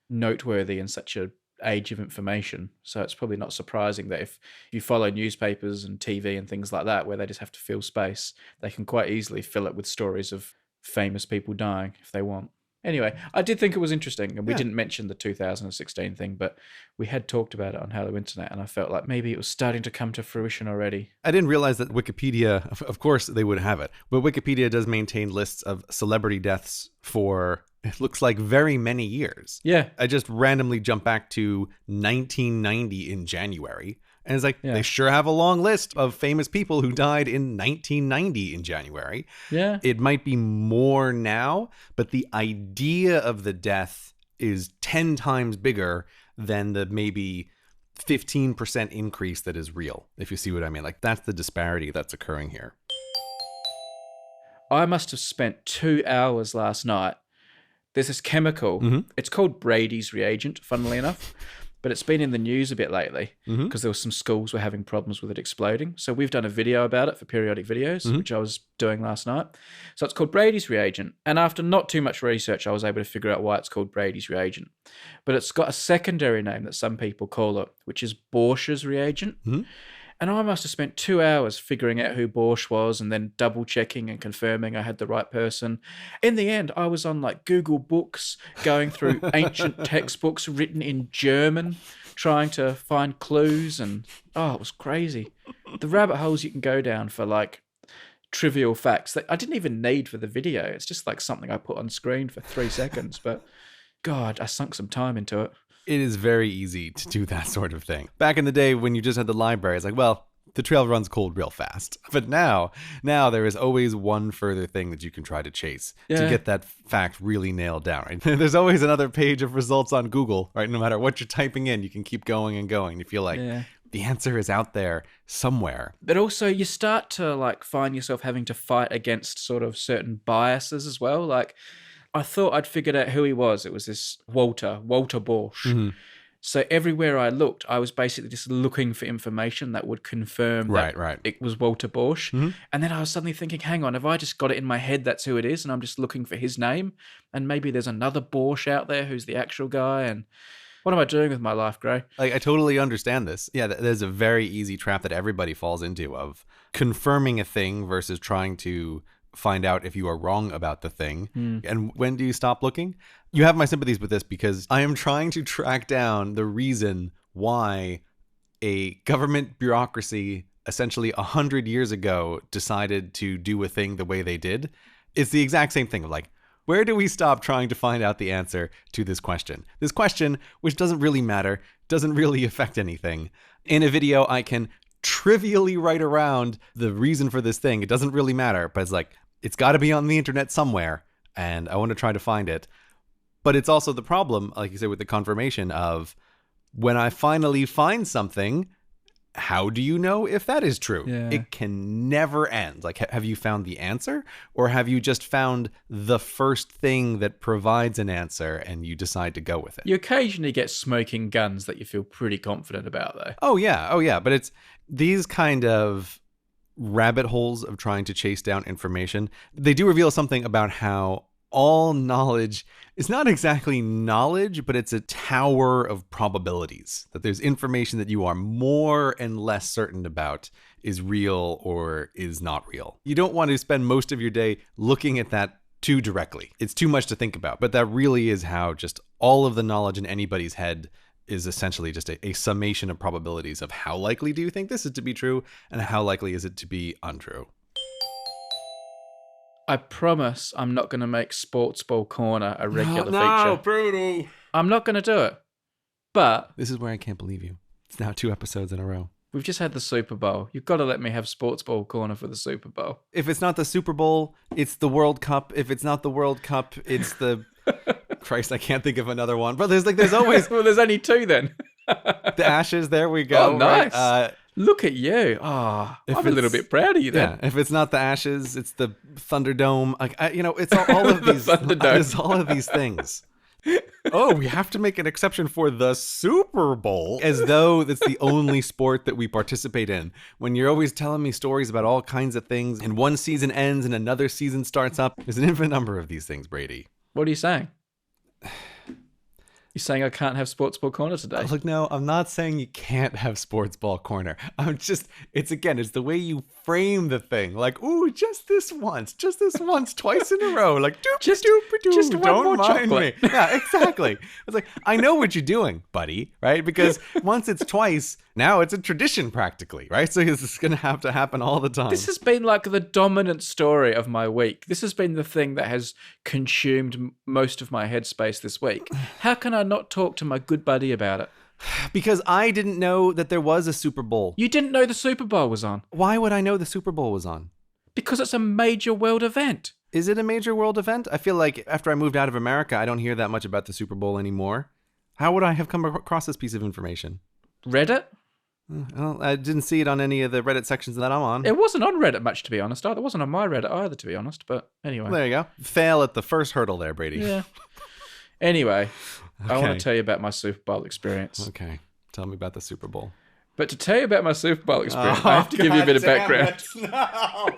noteworthy in such an age of information. So it's probably not surprising that if you follow newspapers and TV and things like that, where they just have to fill space, they can quite easily fill it with stories of famous people dying if they want. Anyway, I did think it was interesting, and we didn't mention the 2016 thing, but we had talked about it on Hello Internet, and I felt like maybe it was starting to come to fruition already. I didn't realize that Wikipedia, of course they would have it, but Wikipedia does maintain lists of celebrity deaths for, it looks like, very many years. Yeah. I just randomly jumped back to 1990 in January, and it's like, they sure have a long list of famous people who died in 1990 in January. Yeah. It might be more now, but the idea of the death is 10 times bigger than the maybe 15% increase that is real, if you see what I mean. Like, that's the disparity that's occurring here. I must have spent 2 hours last night. There's this chemical. It's called Brady's reagent, funnily enough. But it's been in the news a bit lately because there were some schools were having problems with it exploding. So we've done a video about it for periodic videos, which I was doing last night. So it's called Brady's reagent. And after not too much research, I was able to figure out why it's called Brady's reagent. But it's got a secondary name that some people call it, which is Borch's reagent. And I must have spent 2 hours figuring out who Borch was and then double checking and confirming I had the right person. In the end, I was on like Google Books, going through ancient textbooks written in German, trying to find clues. And it was crazy. The rabbit holes you can go down for like trivial facts that I didn't even need for the video. It's just like something I put on screen for 3 seconds. But God, I sunk some time into it. It is very easy to do that sort of thing. Back in the day when you just had the library, it's like, well, the trail runs cold real fast. But now there is always one further thing that you can try to chase to get that fact really nailed down, right? There's always another page of results on Google, right? No matter what you're typing in, you can keep going and going. You feel like the answer is out there somewhere. But also you start to like find yourself having to fight against sort of certain biases as well. Like I thought I'd figured out who he was. It was this Walter Borsch. So everywhere I looked, I was basically just looking for information that would confirm that it was Walter Borsch. And then I was suddenly thinking, hang on, have I just got it in my head that's who it is? And I'm just looking for his name. And maybe there's another Borsch out there who's the actual guy. And what am I doing with my life, Gray? Like, I totally understand this. Yeah, there's a very easy trap that everybody falls into of confirming a thing versus trying to find out if you are wrong about the thing. And when do you stop looking? You have my sympathies with this because I am trying to track down the reason why a government bureaucracy essentially 100 years ago decided to do a thing the way they did. It's the exact same thing of like, where do we stop trying to find out the answer to this question? This question, which doesn't really matter, doesn't really affect anything. In a video, I can trivially write around the reason for this thing. It doesn't really matter, but it's like, it's got to be on the internet somewhere, and I want to try to find it. But it's also the problem, like you said, with the confirmation of when I finally find something, how do you know if that is true? Yeah. It can never end. Like, have you found the answer, or have you just found the first thing that provides an answer and you decide to go with it? You occasionally get smoking guns that you feel pretty confident about, though. Oh, yeah. But it's these kind of rabbit holes of trying to chase down information. They do reveal something about how all knowledge is not exactly knowledge, but it's a tower of probabilities. That there's information that you are more and less certain about is real or is not real. You don't want to spend most of your day looking at that too directly. It's too much to think about. But that really is how just all of the knowledge in anybody's head is essentially just a summation of probabilities of how likely do you think this is to be true and how likely is it to be untrue. I promise I'm not going to make Sportsball Corner a regular feature. No, Brady. I'm not going to do it. But This is where I can't believe you. It's now 2 episodes in a row. we've just had the Super Bowl. You've got to let me have Sportsball Corner for the Super Bowl. If it's not the Super Bowl, it's the World Cup. If it's not the World Cup, it's the... Christ, I can't think of another one. But there's always... Well, there's only 2 then. The Ashes, there we go. Oh, nice. Right? Look at you. Oh, I'm a little bit proud of you then. Yeah, if it's not the Ashes, it's the Thunderdome. Like, it's all of these. There's all of these things. Oh, we have to make an exception for the Super Bowl, as though that's the only sport that we participate in. When you're always telling me stories about all kinds of things, and one season ends and another season starts up. There's an infinite number of these things, Brady. What are you saying? You're saying I can't have Sportsball Corner today? Look, no, I'm not saying you can't have Sports Ball Corner. It's the way you frame the thing. Like, ooh, just this once, twice in a row. Like, just one don't more mind chocolate. me. Yeah, exactly. It's like, I know what you're doing, buddy, right? Because once it's twice, now it's a tradition practically, right? So it's going to have to happen all the time. This has been like the dominant story of my week. This has been the thing that has consumed most of my headspace this week. How can I not talk to my good buddy about it? Because I didn't know that there was a Super Bowl. You didn't know the Super Bowl was on? Why would I know the Super Bowl was on? Because it's a major world event. Is it a major world event? I feel like after I moved out of America, I don't hear that much about the Super Bowl anymore. How would I have come across this piece of information? Reddit? Well, I didn't see it on any of the Reddit sections that I'm on. It wasn't on Reddit much, to be honest. It wasn't on my Reddit either, to be honest. But anyway. There you go. Fail at the first hurdle there, Brady. Yeah. Anyway, Okay. I want to tell you about my Super Bowl experience. Okay. Tell me about the Super Bowl. But to tell you about my Super Bowl experience, I have to give you a bit of background. No.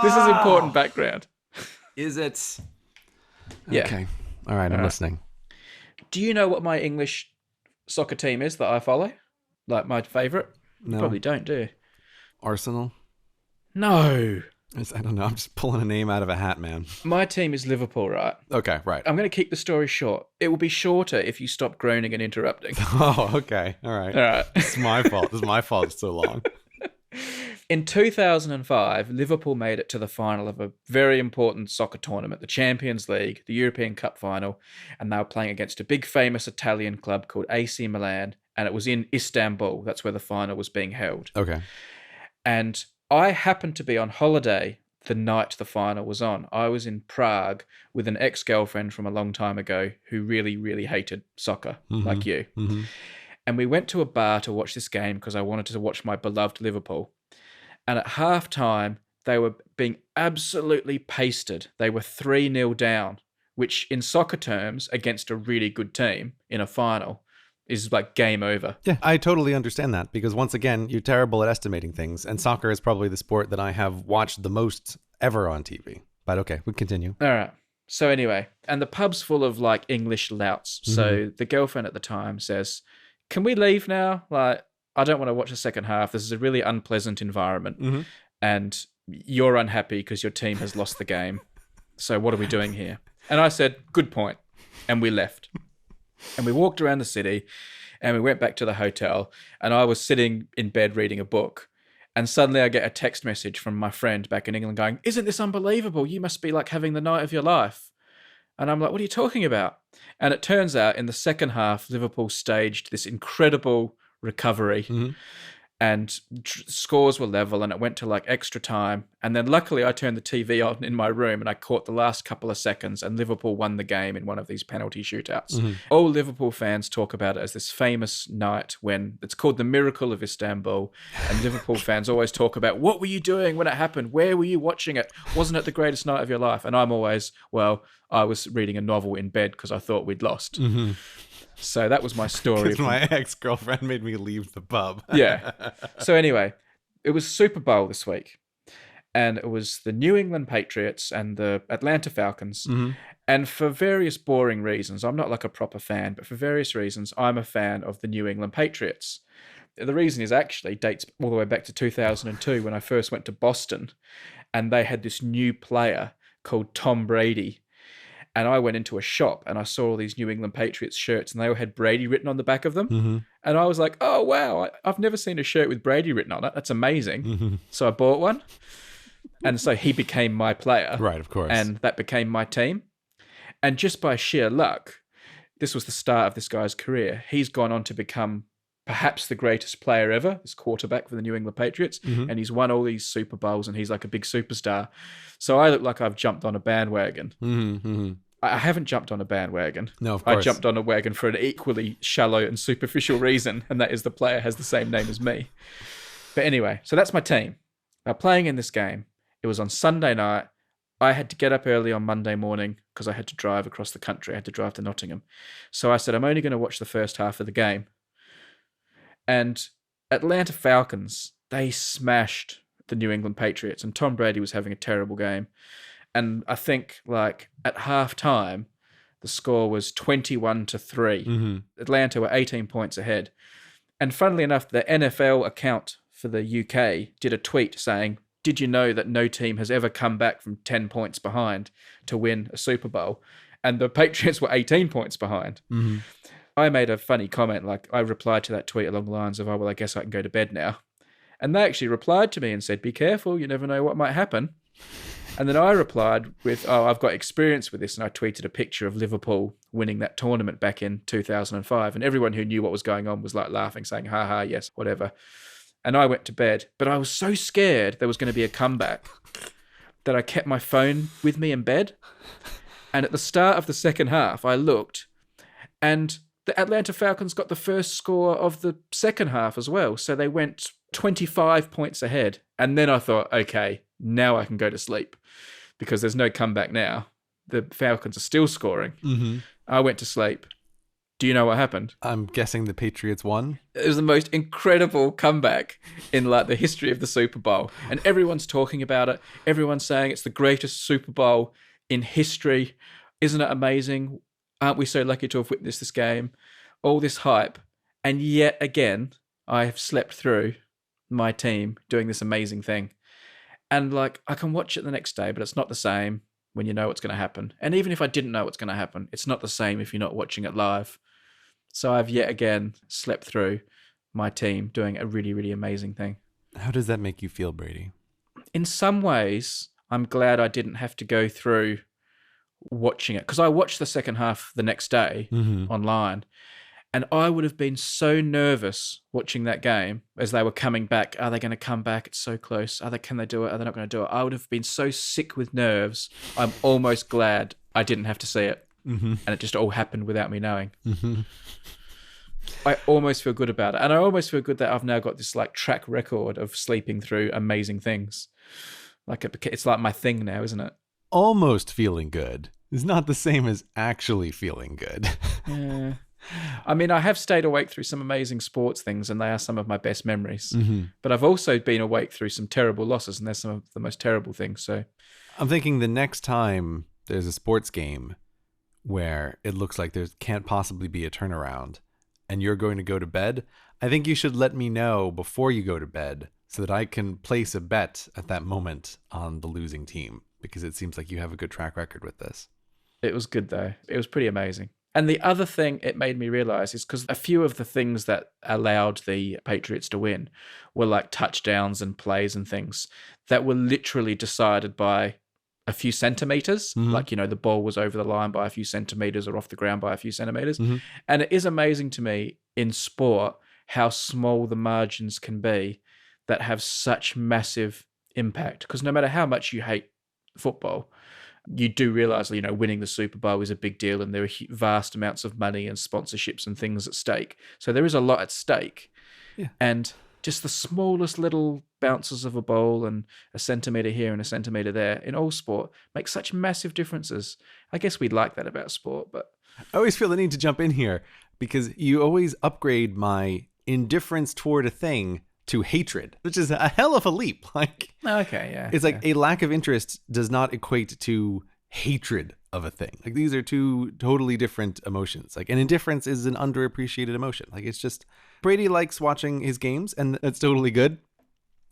This is important background. Is it? Yeah. Okay. All right. I'm listening. Do you know what my English soccer team is that I follow? Like my favourite? No. You probably don't, do you? Arsenal? No. I don't know. I'm just pulling a name out of a hat, man. My team is Liverpool, right? Okay. Right. I'm going to keep the story short. It will be shorter if you stop groaning and interrupting. Oh, okay. All right. All right. It's my fault. It's my fault it's so long. In 2005, Liverpool made it to the final of a very important soccer tournament, the Champions League, the European Cup final, and they were playing against a big famous Italian club called AC Milan, and it was in Istanbul. That's where the final was being held. Okay. And I happened to be on holiday the night the final was on. I was in Prague with an ex-girlfriend from a long time ago who really, really hated soccer, like you. Mm-hmm. And we went to a bar to watch this game because I wanted to watch my beloved Liverpool. And at halftime, they were being absolutely pasted. They were 3-0 down, which in soccer terms, against a really good team in a final, is like game over. Yeah, I totally understand that because once again, you're terrible at estimating things. And soccer is probably the sport that I have watched the most ever on TV. But okay, we continue. All right. So anyway, and the pub's full of like English louts. So the girlfriend at the time says, "Can we leave now? Like, I don't want to watch the second half. This is a really unpleasant environment. And you're unhappy because your team has lost the game. So what are we doing here?" And I said, "Good point." And we left. And we walked around the city and we went back to the hotel. And I was sitting in bed reading a book. And suddenly I get a text message from my friend back in England going, "Isn't this unbelievable? You must be like having the night of your life." And I'm like, "What are you talking about?" And it turns out in the second half, Liverpool staged this incredible recovery. And scores were level and it went to like extra time. And then luckily I turned the TV on in my room and I caught the last couple of seconds and Liverpool won the game in one of these penalty shootouts. All Liverpool fans talk about it as this famous night when it's called the Miracle of Istanbul. And Liverpool fans always talk about, what were you doing when it happened? Where were you watching it? Wasn't it the greatest night of your life? And I'm always, well, I was reading a novel in bed because I thought we'd lost. So that was my story. Because my ex-girlfriend made me leave the pub. Yeah. So anyway, it was Super Bowl this week. And it was the New England Patriots and the Atlanta Falcons. And for various boring reasons, I'm not like a proper fan, but for various reasons, I'm a fan of the New England Patriots. The reason is actually dates all the way back to 2002 when I first went to Boston. And they had this new player called Tom Brady. And I went into a shop and I saw all these New England Patriots shirts and they all had Brady written on the back of them. And I was like, oh, wow, I've never seen a shirt with Brady written on it. That's amazing. So I bought one. And so he became my player. Right, of course. And that became my team. And just by sheer luck, this was the start of this guy's career. He's gone on to become perhaps the greatest player ever, this quarterback for the New England Patriots. And he's won all these Super Bowls and he's like a big superstar. So I look like I've jumped on a bandwagon. I haven't jumped on a bandwagon. No, of course. I jumped on a wagon for an equally shallow and superficial reason, and that is the player has the same name as me. But anyway, so that's my team. Now, playing in this game, it was on Sunday night. I had to get up early on Monday morning because I had to drive across the country. I had to drive to Nottingham. So I said, I'm only going to watch the first half of the game. And Atlanta Falcons, they smashed the New England Patriots, and Tom Brady was having a terrible game. And I think like at halftime, the score was 21-3. Atlanta were 18 points ahead. And funnily enough, the NFL account for the UK did a tweet saying, "Did you know that no team has ever come back from 10 points behind to win a Super Bowl?" And the Patriots were 18 points behind. I made a funny comment, like I replied to that tweet along the lines of, "Oh, well, I guess I can go to bed now." And they actually replied to me and said, "Be careful, you never know what might happen." And then I replied with, "Oh, I've got experience with this." And I tweeted a picture of Liverpool winning that tournament back in 2005. And everyone who knew what was going on was like laughing, saying, "Ha ha, yes, whatever." And I went to bed. But I was so scared there was going to be a comeback that I kept my phone with me in bed. And at the start of the second half, I looked and the Atlanta Falcons got the first score of the second half as well. So they went 25 points ahead. And then I thought, okay, now I can go to sleep because there's no comeback now. The Falcons are still scoring. I went to sleep. Do you know what happened? I'm guessing the Patriots won. It was the most incredible comeback in like the history of the Super Bowl. And everyone's talking about it. Everyone's saying it's the greatest Super Bowl in history. Isn't it amazing? Aren't we so lucky to have witnessed this game? All this hype. And yet again, I have slept through my team doing this amazing thing. And like, I can watch it the next day, but it's not the same when you know what's going to happen. And even if I didn't know what's going to happen, it's not the same if you're not watching it live. So I've yet again slept through my team doing a really, really amazing thing. How does that make you feel, Brady? In some ways, I'm glad I didn't have to go through watching it, because I watched the second half the next day online, and I would have been so nervous watching that game as they were coming back. Are they going to come back? It's so close. Can they do it? Are they not going to do it? I would have been so sick with nerves. I'm almost glad I didn't have to see it. And it just all happened without me knowing. I almost feel good about it. And I almost feel good that I've now got this like track record of sleeping through amazing things. It's like my thing now, isn't it? Almost feeling good is not the same as actually feeling good. Yeah. I mean, I have stayed awake through some amazing sports things, and they are some of my best memories. Mm-hmm. But I've also been awake through some terrible losses, and they're some of the most terrible things. So I'm thinking the next time there's a sports game where it looks like there can't possibly be a turnaround and you're going to go to bed, I think you should let me know before you go to bed so that I can place a bet at that moment on the losing team, because it seems like you have a good track record with this. it was good, though. It was pretty amazing. And the other thing it made me realize is because a few of the things that allowed the Patriots to win were like touchdowns and plays and things that were literally decided by a few centimeters. Mm-hmm. Like, the ball was over the line by a few centimeters or off the ground by a few centimeters. Mm-hmm. And it is amazing to me in sport how small the margins can be that have such massive impact. Because no matter how much you hate football, you do realize, winning the Super Bowl is a big deal, and there are vast amounts of money and sponsorships and things at stake. So there is a lot at stake. Yeah. And just the smallest little bounces of a ball and a centimeter here and a centimeter there in all sport make such massive differences. I guess we'd like that about sport, but I always feel the need to jump in here because you always upgrade my indifference toward a thing to hatred, which is a hell of a leap. Like, okay, yeah. It's like a lack of interest does not equate to hatred of a thing. Like, these are two totally different emotions. Like, an indifference is an underappreciated emotion. Like, it's just Brady likes watching his games, and that's totally good.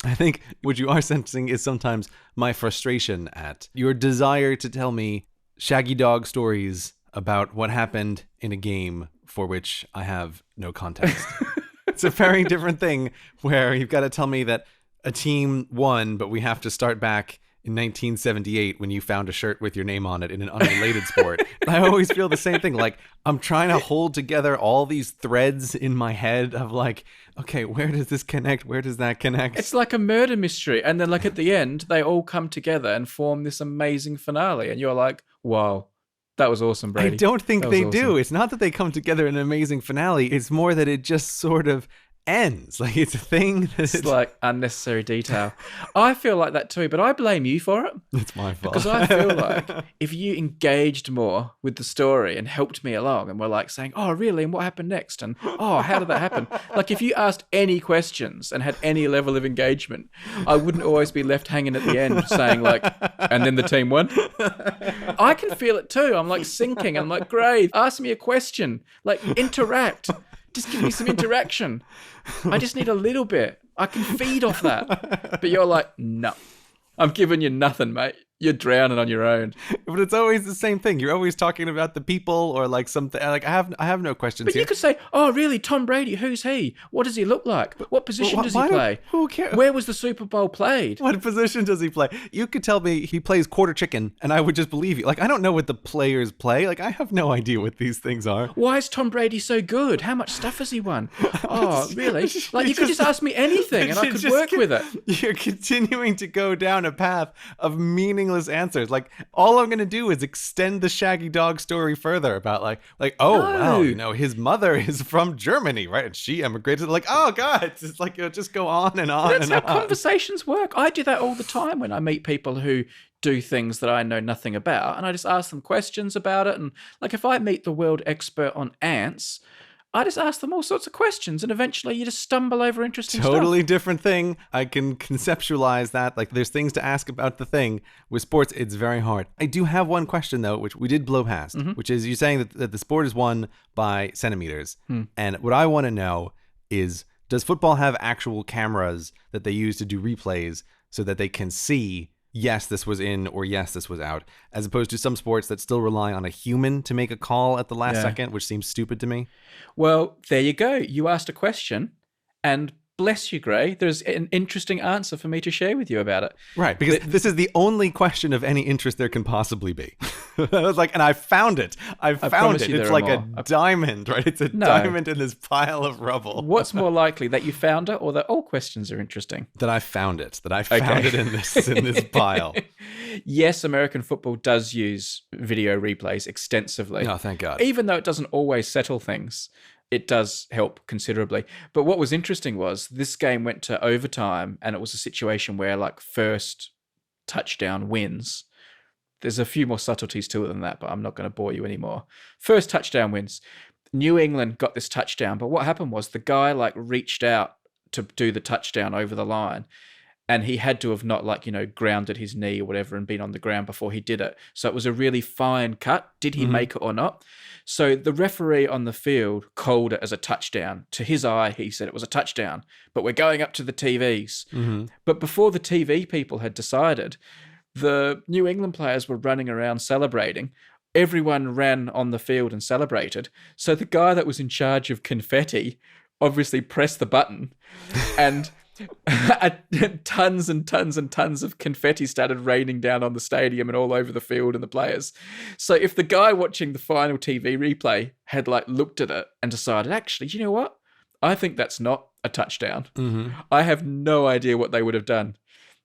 I think what you are sensing is sometimes my frustration at your desire to tell me shaggy dog stories about what happened in a game for which I have no context. It's a very different thing where you've got to tell me that a team won, but we have to start back in 1978 when you found a shirt with your name on it in an unrelated sport. I always feel the same thing. Like, I'm trying to hold together all these threads in my head of like, okay, where does this connect? Where does that connect? It's like a murder mystery. And then like at the end, they all come together and form this amazing finale. And you're like, wow, that was awesome, Brady. I don't think they awesome. do. It's not that they come together in an amazing finale. It's more that it just sort of ends. Like, it's a thing that's It's like unnecessary detail. I feel like that too, but I blame you for it. It's my fault. Because I feel like if you engaged more with the story and helped me along and were like saying, oh, really? And what happened next? And, oh, how did that happen? Like, if you asked any questions and had any level of engagement, I wouldn't always be left hanging at the end saying like, and then the team won. I can feel it too. I'm like sinking. I'm like, great. Ask me a question. Like, interact. Just give me some interaction. I just need a little bit. I can feed off that. But you're like, no, I'm giving you nothing, mate. You're drowning on your own. But it's always the same thing. You're always talking about the people or like something. Like, I have no questions But here. you could say, oh, really? Tom Brady, who's he? What does he look like? What position does he play? Who cares? Where was the Super Bowl played? What position does he play? You could tell me he plays quarter chicken, and I would just believe you. Like, I don't know what the players play. Like, I have no idea what these things are. Why is Tom Brady so good? How much stuff has he won? Oh, really? Like, you could just ask me anything, and I could work with it. You're continuing to go down a path of meaningless answers. Like, all I'm going to do is extend the shaggy dog story further about like, oh, No. well, his mother is from Germany, right? And she emigrated. Like, oh, God. It's like, it'll just go on and on That's and how on. conversations work. I do that all the time when I meet people who do things that I know nothing about, and I just ask them questions about it. And like, if I meet the world expert on ants, I just ask them all sorts of questions, and eventually you just stumble over interesting Totally stuff. different thing. I can conceptualize that. Like, there's things to ask about the thing. With sports, it's very hard. I do have one question, though, which we did blow past, which is you saying that the sport is won by centimeters. And what I want to know is, does football have actual cameras that they use to do replays so that they can see, yes, this was in, or yes, this was out, as opposed to some sports that still rely on a human to make a call at the last second, which seems stupid to me? Well, there you go. You asked a question, and bless you, Gray, there's an interesting answer for me to share with you about it. Right, because this is the only question of any interest there can possibly be. I was like, and I found it. I found promise it. you It's there are like a more. diamond, right? It's a diamond in this pile of rubble. What's more likely, that you found it or that all questions are interesting? That I found it. That I found it in this pile. Yes, American football does use video replays extensively. Oh, thank God. Even though it doesn't always settle things, it does help considerably. But what was interesting was this game went to overtime, and it was a situation where like first touchdown wins. There's a few more subtleties to it than that, but I'm not going to bore you anymore. First touchdown wins. New England got this touchdown, but what happened was the guy reached out to do the touchdown over the line, and he had to have not grounded his knee or whatever and been on the ground before he did it. So it was a really fine cut. Did he make it or not? So the referee on the field called it as a touchdown. To his eye, he said it was a touchdown, but we're going up to the TVs. But before the TV people had decided, the New England players were running around celebrating. Everyone ran on the field and celebrated. So the guy that was in charge of confetti obviously pressed the button, and tons and tons and tons of confetti started raining down on the stadium and all over the field and the players. So if the guy watching the final TV replay had looked at it and decided, actually, you know what? I think that's not a touchdown. I have no idea what they would have done,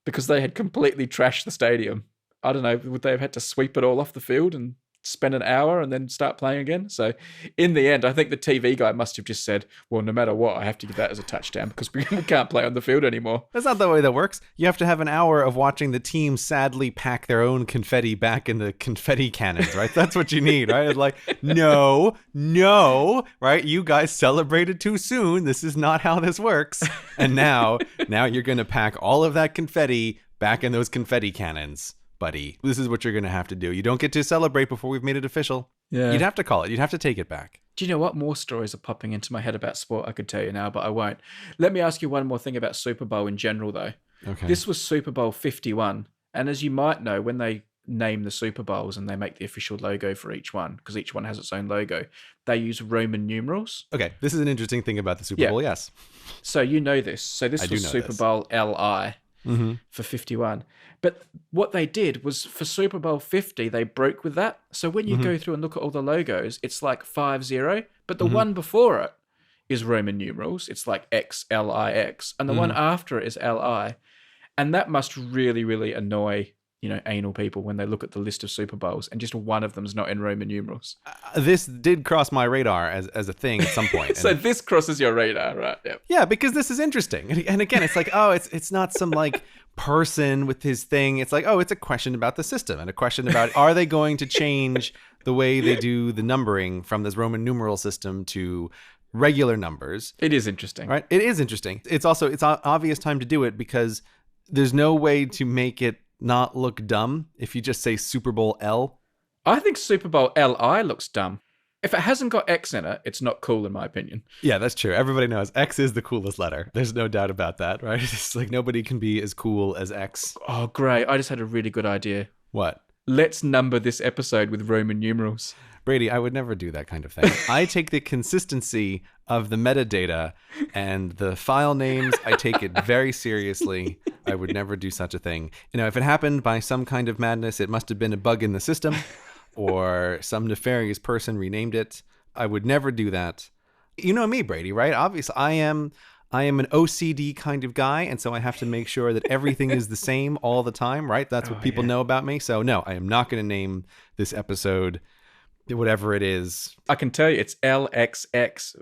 because they had completely trashed the stadium. I don't know, would they have had to sweep it all off the field and spend an hour and then start playing again? So in the end, I think the TV guy must have just said, well, no matter what, I have to give that as a touchdown because we can't play on the field anymore. That's not the way that works. You have to have an hour of watching the team sadly pack their own confetti back in the confetti cannons, right? That's what you need, right? It's no, right? You guys celebrated too soon. This is not how this works. And now you're going to pack all of that confetti back in those confetti cannons. Buddy, this is what you're going to have to do. You don't get to celebrate before we've made it official. Yeah. You'd have to call it. You'd have to take it back. Do you know what? More stories are popping into my head about sport I could tell you now, but I won't. Let me ask you one more thing about Super Bowl in general, though. Okay. This was Super Bowl 51. And as you might know, when they name the Super Bowls and they make the official logo for each one, because each one has its own logo, they use Roman numerals. Okay, this is an interesting thing about the Super Bowl, yes. So you know this. So this was Super Bowl LI for 51. But what they did was for Super Bowl 50, they broke with that. So when you go through and look at all the logos, it's 50, but the one before it is Roman numerals. It's XLIX, and the one after it is LI. And that must really, really annoy, anal people when they look at the list of Super Bowls and just one of them's not in Roman numerals. This did cross my radar as a thing at some point. So this crosses your radar, right? Yep. Yeah, because this is interesting. And again, it's it's not some person with his thing. It's it's a question about the system and a question about, are they going to change the way they do the numbering from this Roman numeral system to regular numbers? It is interesting. Right? It is interesting. It's an obvious time to do it because there's no way to make it not look dumb if you just say Super Bowl L. I think Super Bowl LI looks dumb. If it hasn't got X in it, it's not cool in my opinion. Yeah, that's true. Everybody knows X is the coolest letter. There's no doubt about that, right? It's nobody can be as cool as X. Oh, great. I just had a really good idea. What? Let's number this episode with Roman numerals. Brady, I would never do that kind of thing. I take the consistency of the metadata and the file names. I take it very seriously. I would never do such a thing. If it happened by some kind of madness, it must have been a bug in the system or some nefarious person renamed it. I would never do that. You know me, Brady, right? Obviously, I am an OCD kind of guy, and so I have to make sure that everything is the same all the time, right? That's what people know about me. So no, I am not going to name this episode whatever it is. I can tell you it's Lxxviii.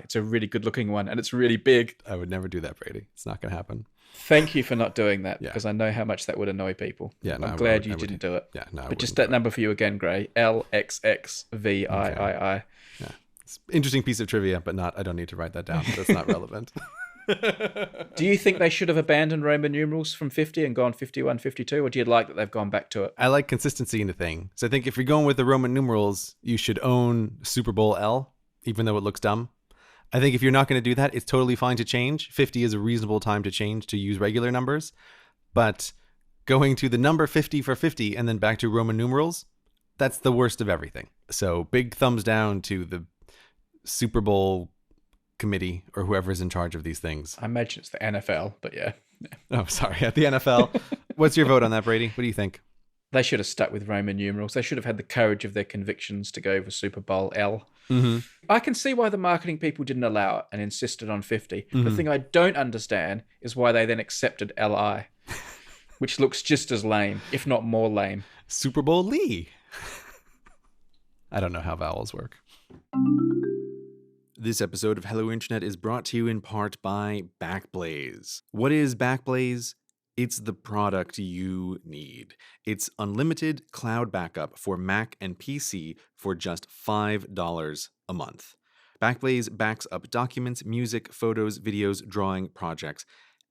It's a really good looking one, and it's really big. I would never do that, Brady. It's not going to happen. Thank you for not doing that, because I know how much that would annoy people. Yeah, no, I'm glad you didn't do it. Yeah, no. But just that number for you again, Gray. Lxxviii. Okay. Yeah, it's an interesting piece of trivia, but I don't need to write that down. That's not relevant. Do you think they should have abandoned Roman numerals from 50 and gone 51, 52, or do you like that they've gone back to it? I like consistency in the thing. So I think if you're going with the Roman numerals, you should own Super Bowl L, even though it looks dumb. I think if you're not going to do that, it's totally fine to change. 50 is a reasonable time to change to use regular numbers. But going to the number 50 for 50 and then back to Roman numerals, that's the worst of everything. So big thumbs down to the Super Bowl committee or whoever's in charge of these things. I imagine it's the NFL, but yeah. Oh, sorry. At the NFL. What's your vote on that, Brady? What do you think? They should have stuck with Roman numerals. They should have had the courage of their convictions to go for Super Bowl L. I can see why the marketing people didn't allow it and insisted on 50. The thing I don't understand is why they then accepted LI, which looks just as lame, if not more lame. Super Bowl Lee. I don't know how vowels work. This episode of Hello Internet is brought to you in part by Backblaze. What is Backblaze? it's the product you need. It's unlimited cloud backup for Mac and PC for just $5 a month. Backblaze backs up documents, music, photos, videos, drawing, projects.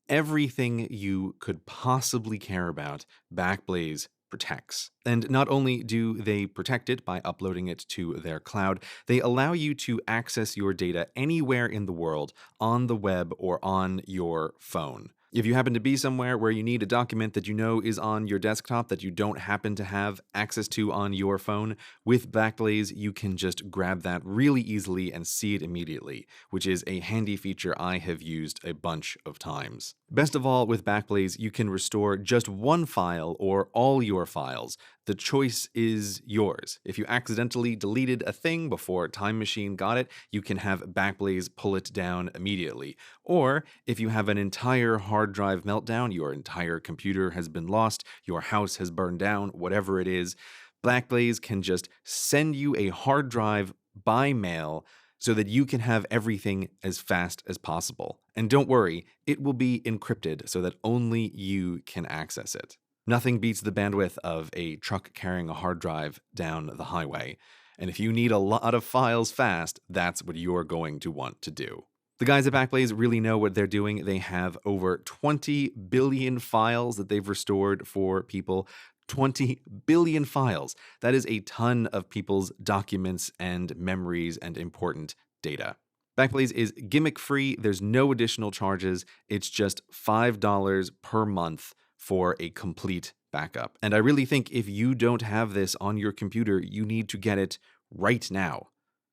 Everything you could possibly care about, Backblaze protects. And not only do they protect it by uploading it to their cloud, they allow you to access your data anywhere in the world, on the web or on your phone. If you happen to be somewhere where you need a document that you know is on your desktop that you don't happen to have access to on your phone, with Backblaze, you can just grab that really easily and see it immediately, which is a handy feature I have used a bunch of times. Best of all, with Backblaze, you can restore just one file or all your files. The choice is yours. If you accidentally deleted a thing before Time Machine got it, you can have Backblaze pull it down immediately. Or if you have an entire hard drive meltdown, your entire computer has been lost, your house has burned down, whatever it is, Backblaze can just send you a hard drive by mail so that you can have everything as fast as possible. And don't worry, it will be encrypted so that only you can access it. Nothing beats the bandwidth of a truck carrying a hard drive down the highway. And if you need a lot of files fast, that's what you're going to want to do. The guys at Backblaze really know what they're doing. They have over 20 billion files that they've restored for people. 20 billion files. That is a ton of people's documents and memories and important data. Backblaze is gimmick-free. There's no additional charges. It's just $5 per month for a complete backup. And I really think if you don't have this on your computer, you need to get it right now.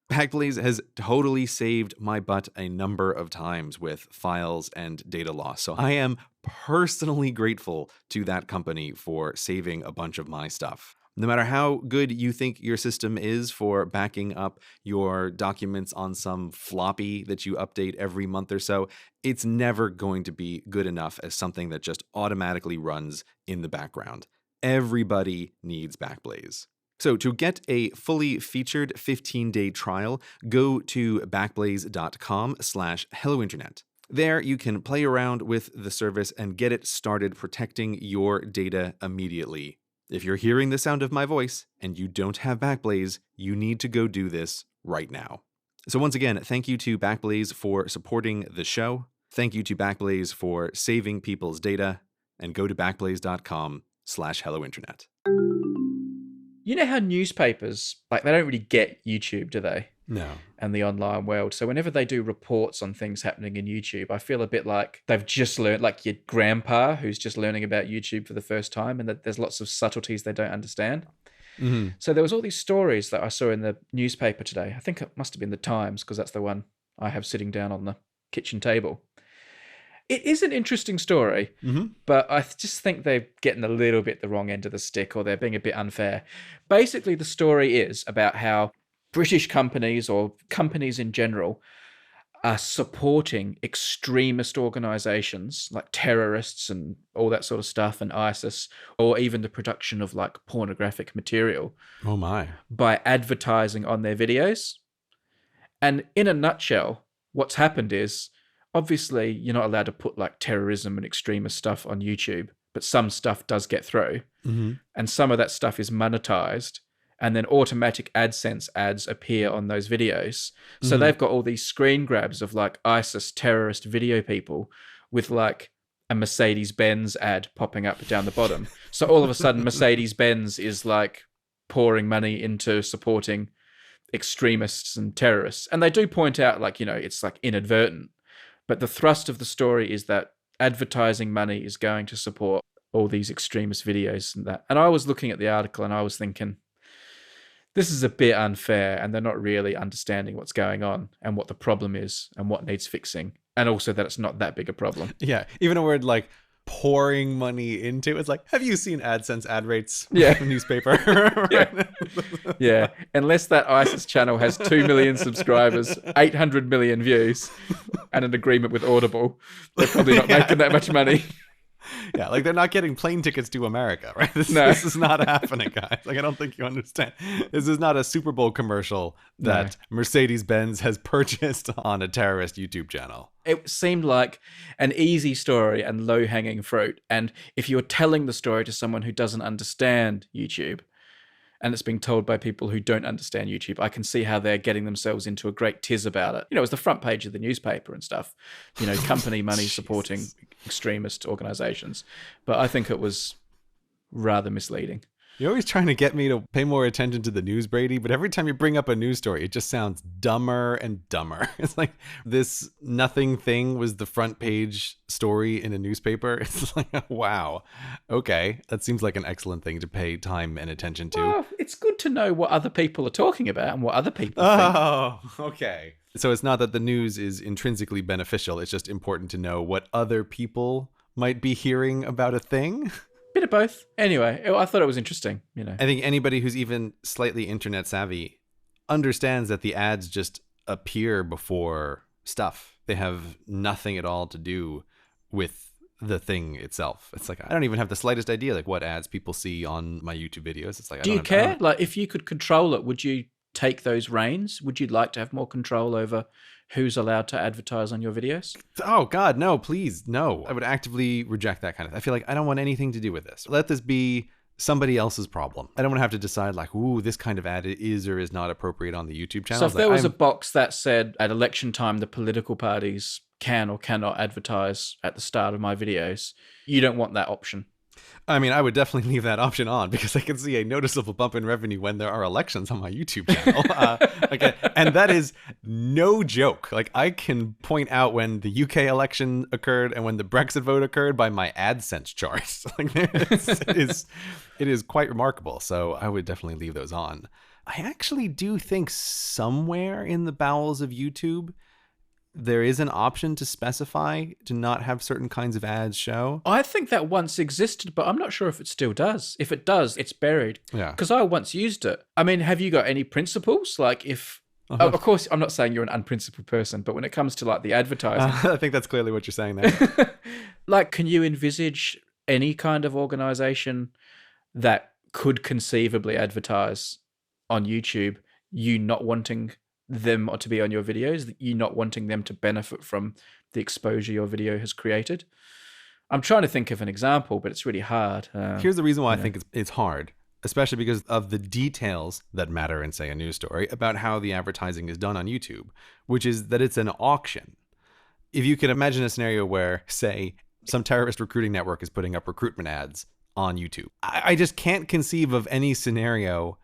Backblaze has totally saved my butt a number of times with files and data loss. So I am personally grateful to that company for saving a bunch of my stuff. No matter how good you think your system is for backing up your documents on some floppy that you update every month or so, it's never going to be good enough as something that just automatically runs in the background. Everybody needs Backblaze. So to get a fully featured 15-day trial, go to backblaze.com/hellointernet. There you can play around with the service and get it started protecting your data immediately. If you're hearing the sound of my voice and you don't have Backblaze, you need to go do this right now. So once again, thank you to Backblaze for supporting the show. Thank you to Backblaze for saving people's data. And go to backblaze.com/hellointernet. You know how newspapers, they don't really get YouTube, do they? No. And the online world. So whenever they do reports on things happening in YouTube, I feel a bit like they've just learned, like your grandpa who's just learning about YouTube for the first time, and that there's lots of subtleties they don't understand. Mm-hmm. So there was all these stories that I saw in the newspaper today. I think it must have been the Times, because that's the one I have sitting down on the kitchen table. It is an interesting story, but I just think they're getting a little bit the wrong end of the stick, or they're being a bit unfair. Basically, the story is about how British companies, or companies in general, are supporting extremist organizations like terrorists and all that sort of stuff, and ISIS, or even the production of like pornographic material. Oh my. By advertising on their videos. And in a nutshell, what's happened is, obviously, you're not allowed to put like terrorism and extremist stuff on YouTube, but some stuff does get through. And some of that stuff is monetized, and then automatic AdSense ads appear on those videos. So they've got all these screen grabs of like ISIS terrorist video people with like a Mercedes-Benz ad popping up down the bottom. So all of a sudden, Mercedes-Benz is like pouring money into supporting extremists and terrorists. And they do point out, like, you know, it's like inadvertent. But the thrust of the story is that advertising money is going to support all these extremist videos and that. And I was looking at the article and I was thinking, this is a bit unfair, and they're not really understanding what's going on and what the problem is and what needs fixing. And also that it's not that big a problem. Yeah. Even a word like pouring money into it's like, have you seen AdSense ad rates? Yeah. Newspaper. Yeah. Unless that ISIS channel has 2 million subscribers, 800 million views, and an agreement with Audible, they're probably not making that much money. Yeah, like they're not getting plane tickets to America, right? No. This is not happening, guys. Like, I don't think you understand. This is not a Super Bowl commercial that Mercedes-Benz has purchased on a terrorist YouTube channel. It seemed like an easy story and low-hanging fruit. And if you're telling the story to someone who doesn't understand YouTube, and it's being told by people who don't understand YouTube, I can see how they're getting themselves into a great tiz about it. You know, it was the front page of the newspaper and stuff. You know, company money supporting extremist organizations. But I think it was rather misleading. You're always trying to get me to pay more attention to the news, Brady, but every time you bring up a news story, it just sounds dumber and dumber. It's like this nothing thing was the front page story in a newspaper. It's like, wow, okay, that seems like an excellent thing to pay time and attention to. Well, it's good to know what other people are talking about and what other people think. Oh, okay. So it's not that the news is intrinsically beneficial. It's just important to know what other people might be hearing about a thing. Bit of both. Anyway, I thought it was interesting, you know. I think anybody who's even slightly internet savvy understands that the ads just appear before stuff. They have nothing at all to do with the thing itself. It's like, I don't even have the slightest idea like what ads people see on my YouTube videos. It's like, do you care? Like, if you could control it, would you take those reins? Would you like to have more control over who's allowed to advertise on your videos? Oh, God, no, please, no. I would actively reject that kind of thing. I feel like I don't want anything to do with this. Let this be somebody else's problem. I don't want to have to decide like, ooh, this kind of ad is or is not appropriate on the YouTube channel. So if there was a box that said at election time the political parties can or cannot advertise at the start of my videos, you don't want that option. I mean, I would definitely leave that option on because I can see a noticeable bump in revenue when there are elections on my YouTube channel. And that is no joke. Like, I can point out when the UK election occurred and when the Brexit vote occurred by my AdSense charts. Like, it is quite remarkable. So I would definitely leave those on. I actually do think somewhere in the bowels of YouTube, there is an option to specify to not have certain kinds of ads show. I think that once existed, but I'm not sure if it still does. If it does, it's buried. Yeah. Because I once used it. I mean, have you got any principles? Like if... Of course, I'm not saying you're an unprincipled person, but when it comes to like the advertising... I think that's clearly what you're saying there. Like, can you envisage any kind of organization that could conceivably advertise on YouTube, you not wanting them to be on your videos, you not wanting them to benefit from the exposure your video has created? I'm trying to think of an example, but it's really hard. Here's the reason why I think it's hard, especially because of the details that matter in, say, a news story about how the advertising is done on YouTube, which is that it's an auction. If you could imagine a scenario where, say, some terrorist recruiting network is putting up recruitment ads on YouTube, I just can't conceive of any scenario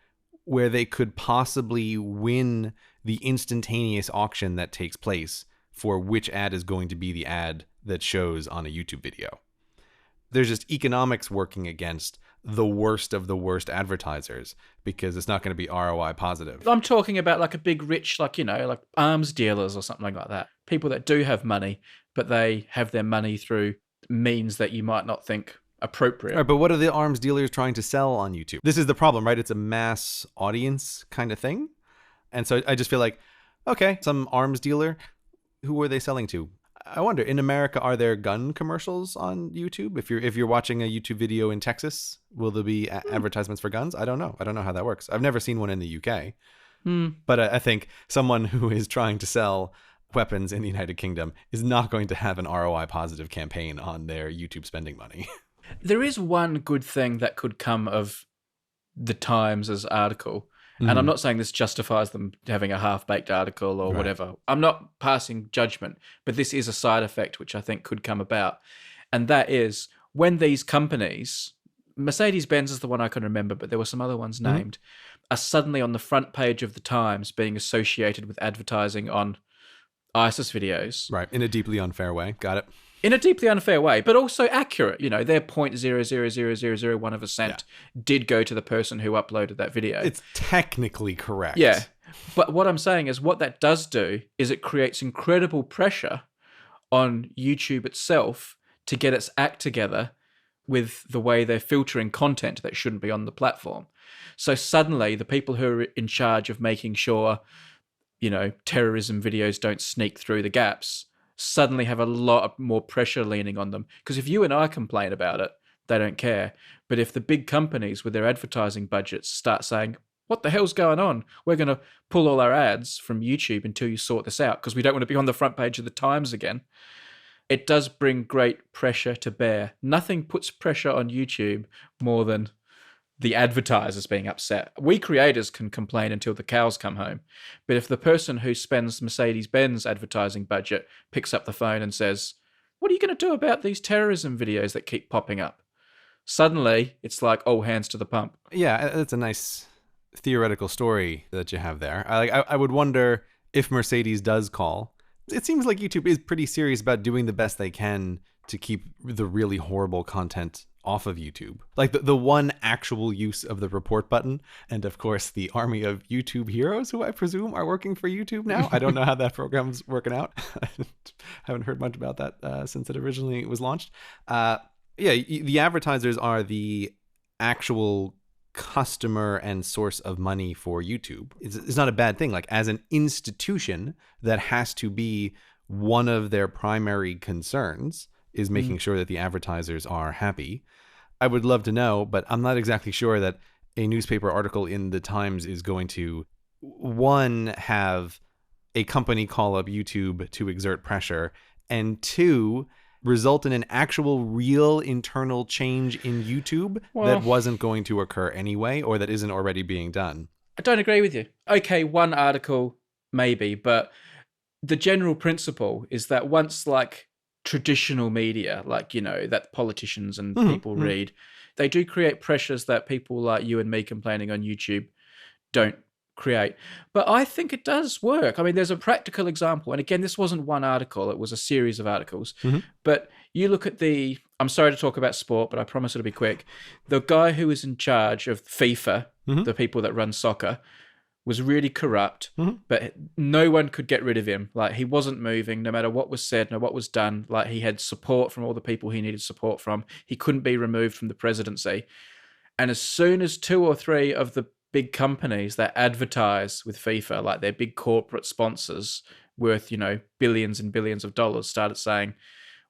where they could possibly win the instantaneous auction that takes place for which ad is going to be the ad that shows on a YouTube video. There's just economics working against the worst of the worst advertisers because it's not going to be ROI positive. I'm talking about like a big rich, like, you know, like arms dealers or something like that. People that do have money, but they have their money through means that you might not think appropriate. Right, but what are the arms dealers trying to sell on YouTube? This is the problem, right? It's a mass audience kind of thing. And so I just feel like, okay, some arms dealer, who are they selling to? I wonder, in America, are there gun commercials on YouTube? If you're watching a YouTube video in Texas, will there be advertisements for guns? I don't know. I don't know how that works. I've never seen one in the UK. But I think someone who is trying to sell weapons in the United Kingdom is not going to have an ROI positive campaign on their YouTube spending money. There is one good thing that could come of the Times' article. And I'm not saying this justifies them having a half-baked article or whatever. I'm not passing judgment, but this is a side effect which I think could come about. And that is when these companies, Mercedes-Benz is the one I can remember, but there were some other ones named, are suddenly on the front page of the Times being associated with advertising on ISIS videos. Right, in a deeply unfair way. Got it. In a deeply unfair way, but also accurate. You know, their 0.0000001 of a cent did go to the person who uploaded that video. It's technically correct. Yeah. But what I'm saying is what that does do is it creates incredible pressure on YouTube itself to get its act together with the way they're filtering content that shouldn't be on the platform. So suddenly the people who are in charge of making sure, you know, terrorism videos don't sneak through the gaps suddenly have a lot more pressure leaning on them. Because if you and I complain about it, they don't care. But if the big companies with their advertising budgets start saying, what the hell's going on? We're going to pull all our ads from YouTube until you sort this out because we don't want to be on the front page of the Times again. It does bring great pressure to bear. Nothing puts pressure on YouTube more than the advertisers being upset. We creators can complain until the cows come home. But if the person who spends Mercedes-Benz advertising budget picks up the phone and says, what are you going to do about these terrorism videos that keep popping up? Suddenly, it's like all hands to the pump. Yeah, that's a nice theoretical story that you have there. I would wonder if Mercedes does call. It seems like YouTube is pretty serious about doing the best they can to keep the really horrible content off of YouTube. Like the one actual use of the report button, and of course the army of YouTube heroes who I presume are working for YouTube now. I don't know how that program's working out. I haven't heard much about that since it originally was launched. The advertisers are the actual customer and source of money for YouTube. It's not a bad thing. Like as an institution, that has to be one of their primary concerns is making sure that the advertisers are happy. I would love to know, but I'm not exactly sure that a newspaper article in the Times is going to, one, have a company call up YouTube to exert pressure, and two, result in an actual real internal change in YouTube that wasn't going to occur anyway, or that isn't already being done. I don't agree with you. Okay, one article, maybe, but the general principle is that once like traditional media, like, you know, that politicians and people read, they do create pressures that people like you and me complaining on YouTube don't create. But I think it does work. I mean, there's a practical example. And again, this wasn't one article. It was a series of articles. But you look at I'm sorry to talk about sport, but I promise it'll be quick. The guy who was in charge of FIFA, the people that run soccer, was really corrupt, but no one could get rid of him. Like, he wasn't moving, no matter what was said, no what was done. Like, he had support from all the people he needed support from. He couldn't be removed from the presidency. And as soon as 2 or 3 of the big companies that advertise with FIFA, like their big corporate sponsors worth, you know, billions and billions of dollars, started saying,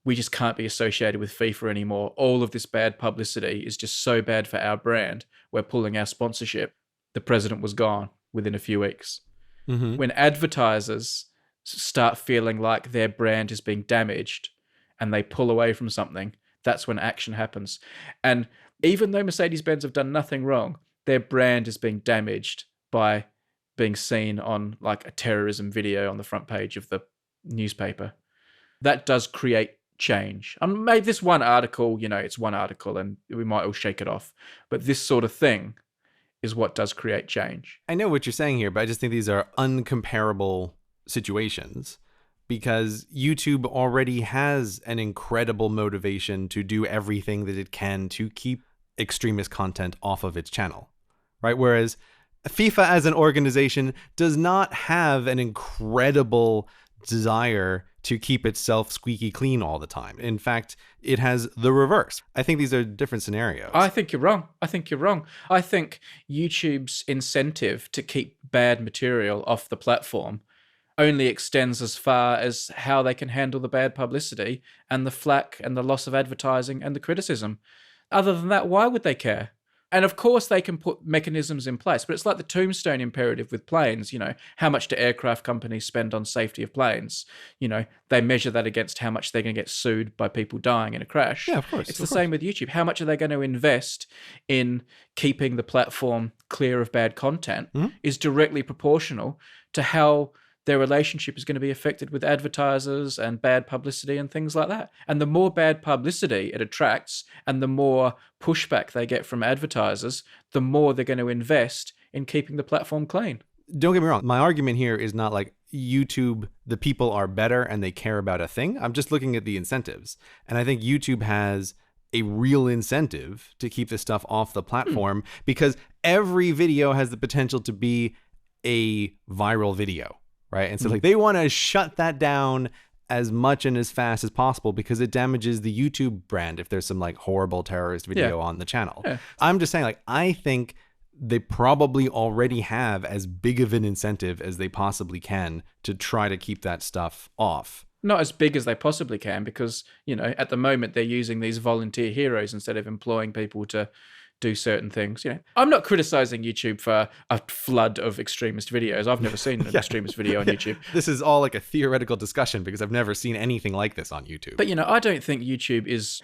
we just can't be associated with FIFA anymore. All of this bad publicity is just so bad for our brand. We're pulling our sponsorship. The president was gone within a few weeks. When advertisers start feeling like their brand is being damaged and they pull away from something, that's when action happens. And even though Mercedes-Benz have done nothing wrong, their brand is being damaged by being seen on like a terrorism video on the front page of the newspaper. That does create change. Maybe this one article, you know, it's one article and we might all shake it off. But this sort of thing is what does create change. I know what you're saying here, but I just think these are uncomparable situations because YouTube already has an incredible motivation to do everything that it can to keep extremist content off of its channel, right? Whereas FIFA as an organization does not have an incredible desire to keep itself squeaky clean all the time. In fact, it has the reverse. I think these are different scenarios. I think you're wrong. I think YouTube's incentive to keep bad material off the platform only extends as far as how they can handle the bad publicity and the flack and the loss of advertising and the criticism. Other than that, why would they care? And of course they can put mechanisms in place, but it's like the tombstone imperative with planes. You know, how much do aircraft companies spend on safety of planes? You know, they measure that against how much they're going to get sued by people dying in a crash. Yeah, of course. It's the same with YouTube. How much are they going to invest in keeping the platform clear of bad content is directly proportional to how their relationship is going to be affected with advertisers and bad publicity and things like that. And the more bad publicity it attracts and the more pushback they get from advertisers, the more they're going to invest in keeping the platform clean. Don't get me wrong. My argument here is not like YouTube, the people are better and they care about a thing. I'm just looking at the incentives. And I think YouTube has a real incentive to keep this stuff off the platform because every video has the potential to be a viral video. Right. And so like they want to shut that down as much and as fast as possible because it damages the YouTube brand if there's some like horrible terrorist video on the channel. Yeah. I'm just saying, like, I think they probably already have as big of an incentive as they possibly can to try to keep that stuff off. Not as big as they possibly can because, at the moment they're using these volunteer heroes instead of employing people to do certain things. I'm not criticizing YouTube for a flood of extremist videos. I've never seen an extremist video on YouTube. This is all like a theoretical discussion because I've never seen anything like this on YouTube. But, I don't think YouTube is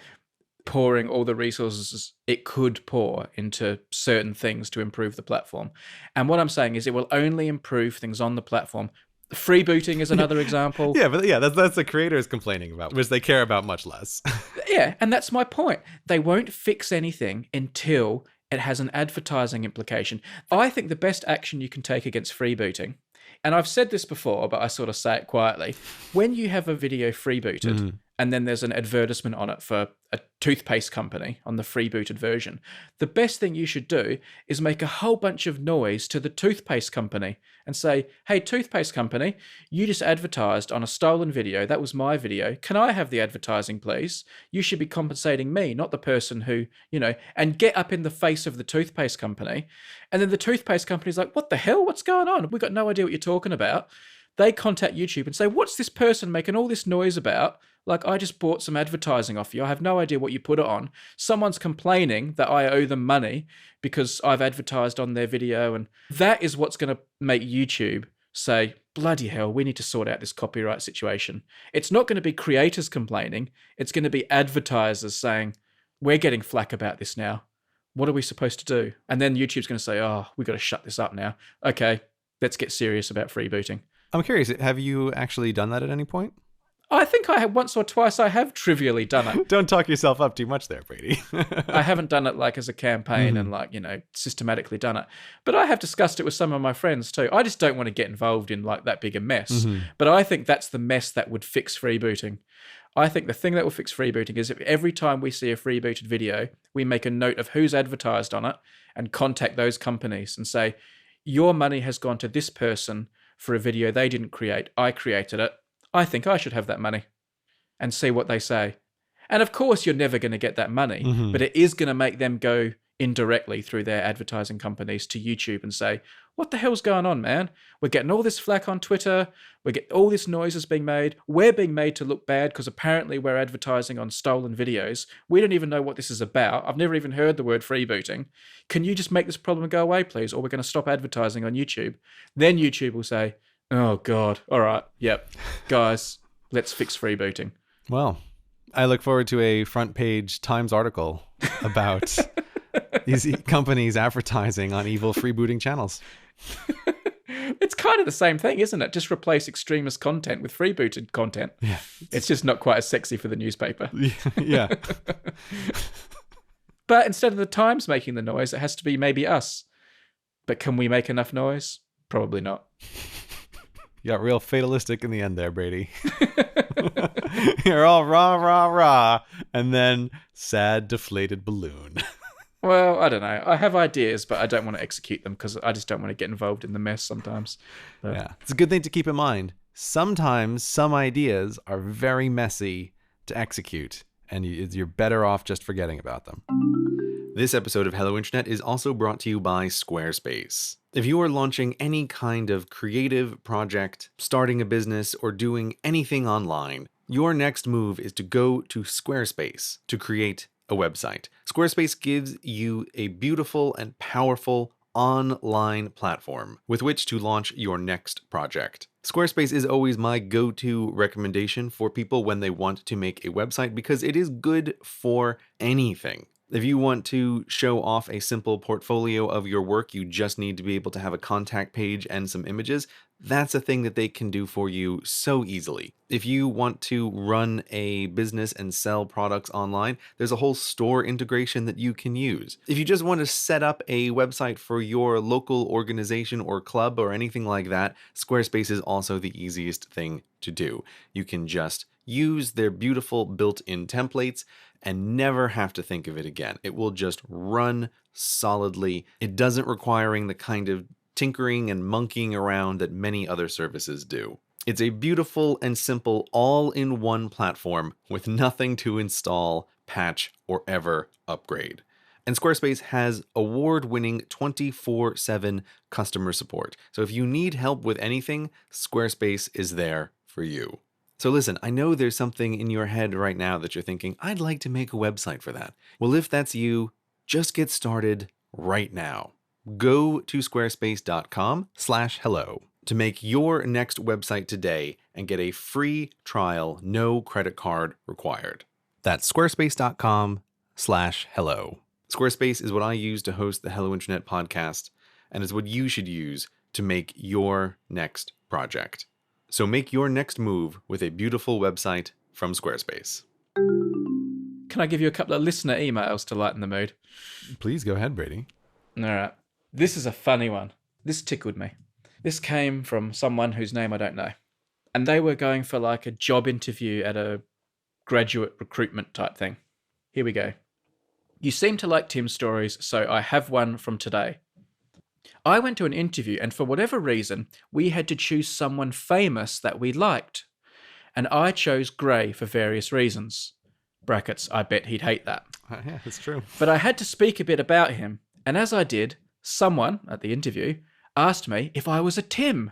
pouring all the resources it could pour into certain things to improve the platform. And what I'm saying is it will only improve things on the platform. Freebooting is another example. That's the creators complaining about, which they care about much less. Yeah, and that's my point. They won't fix anything until it has an advertising implication. I think the best action you can take against freebooting, and I've said this before, but I sort of say it quietly, when you have a video freebooted and then there's an advertisement on it for a toothpaste company on the freebooted version, the best thing you should do is make a whole bunch of noise to the toothpaste company and say, hey, toothpaste company, you just advertised on a stolen video. That was my video. Can I have the advertising, please? You should be compensating me, not the person who, and get up in the face of the toothpaste company. And then the toothpaste company's like, what the hell? What's going on? We've got no idea what you're talking about. They contact YouTube and say, what's this person making all this noise about? Like, I just bought some advertising off you. I have no idea what you put it on. Someone's complaining that I owe them money because I've advertised on their video. And that is what's going to make YouTube say, bloody hell, we need to sort out this copyright situation. It's not going to be creators complaining. It's going to be advertisers saying, we're getting flack about this now. What are we supposed to do? And then YouTube's going to say, oh, we've got to shut this up now. Okay, let's get serious about freebooting. I'm curious, have you actually done that at any point? I think I have once or twice. I have trivially done it. Don't talk yourself up too much there, Brady. I haven't done it like as a campaign and systematically done it. But I have discussed it with some of my friends too. I just don't want to get involved in like that big a mess. But I think that's the mess that would fix freebooting. I think the thing that will fix freebooting is if every time we see a freebooted video, we make a note of who's advertised on it and contact those companies and say, your money has gone to this person for a video they didn't create. I created it. I think I should have that money, and see what they say. And of course, you're never going to get that money, but it is going to make them go indirectly through their advertising companies to YouTube and say, what the hell's going on, man? We're getting all this flack on Twitter. We get all this noise is being made. We're being made to look bad because apparently we're advertising on stolen videos. We don't even know what this is about. I've never even heard the word freebooting. Can you just make this problem go away, please? Or we're going to stop advertising on YouTube. Then YouTube will say, oh, God. All right. Yep. Guys, let's fix freebooting. Well, I look forward to a front page Times article about these companies advertising on evil freebooting channels. It's kind of the same thing, isn't it? Just replace extremist content with freebooted content. Yeah. It's just not quite as sexy for the newspaper. Yeah. But instead of the Times making the noise, it has to be maybe us. But can we make enough noise? Probably not. You got real fatalistic in the end there, Brady. You're all rah, rah, rah, and then sad, deflated balloon. Well, I don't know. I have ideas, but I don't want to execute them because I just don't want to get involved in the mess sometimes. But... yeah, it's a good thing to keep in mind. Sometimes some ideas are very messy to execute, and you're better off just forgetting about them. This episode of Hello Internet is also brought to you by Squarespace. If you are launching any kind of creative project, starting a business, or doing anything online, your next move is to go to Squarespace to create a website. Squarespace gives you a beautiful and powerful online platform with which to launch your next project. Squarespace is always my go-to recommendation for people when they want to make a website because it is good for anything. If you want to show off a simple portfolio of your work, you just need to be able to have a contact page and some images. That's a thing that they can do for you so easily. If you want to run a business and sell products online, there's a whole store integration that you can use. If you just want to set up a website for your local organization or club or anything like that, Squarespace is also the easiest thing to do. You can just use their beautiful built-in templates and never have to think of it again. It will just run solidly. It doesn't requiring the kind of tinkering and monkeying around that many other services do. It's a beautiful and simple all-in-one platform with nothing to install, patch, or ever upgrade. And Squarespace has award-winning 24/7 customer support. So if you need help with anything, Squarespace is there for you. So listen, I know there's something in your head right now that you're thinking, I'd like to make a website for that. Well, if that's you, just get started right now. Go to squarespace.com/hello to make your next website today and get a free trial, no credit card required. That's squarespace.com/hello. Squarespace is what I use to host the Hello Internet podcast, and is what you should use to make your next project. So make your next move with a beautiful website from Squarespace. Can I give you a couple of listener emails to lighten the mood? Please go ahead, Brady. All right. This is a funny one. This tickled me. This came from someone whose name I don't know. And they were going for like a job interview at a graduate recruitment type thing. Here we go. You seem to like Tim's stories, so I have one from today. I went to an interview, and for whatever reason, we had to choose someone famous that we liked. And I chose Gray for various reasons. Brackets, I bet he'd hate that. Yeah, that's true. But I had to speak a bit about him, and as I did, someone at the interview asked me if I was a Tim.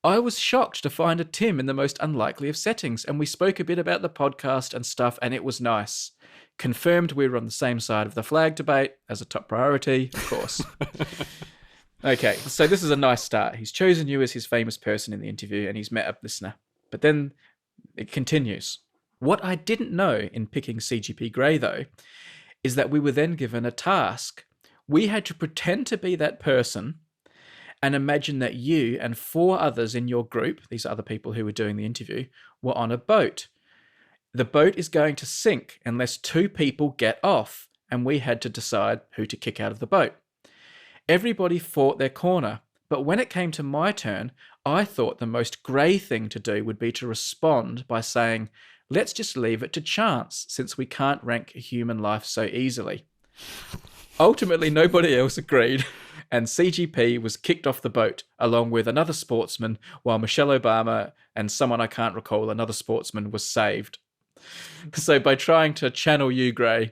I was shocked to find a Tim in the most unlikely of settings, and we spoke a bit about the podcast and stuff, and it was nice. Confirmed we were on the same side of the flag debate as a top priority, of course. Okay, so this is a nice start. He's chosen you as his famous person in the interview, and he's met a listener. But then it continues. What I didn't know in picking CGP Grey, though, is that we were then given a task. We had to pretend to be that person and imagine that you and 4 others in your group, these other people who were doing the interview, were on a boat. The boat is going to sink unless 2 people get off, and we had to decide who to kick out of the boat. Everybody fought their corner, but when it came to my turn, I thought the most grey thing to do would be to respond by saying, let's just leave it to chance, since we can't rank a human life so easily. Ultimately, nobody else agreed, and CGP was kicked off the boat, along with another sportsman, while Michelle Obama and someone I can't recall, another sportsman, was saved. So by trying to channel you, Gray,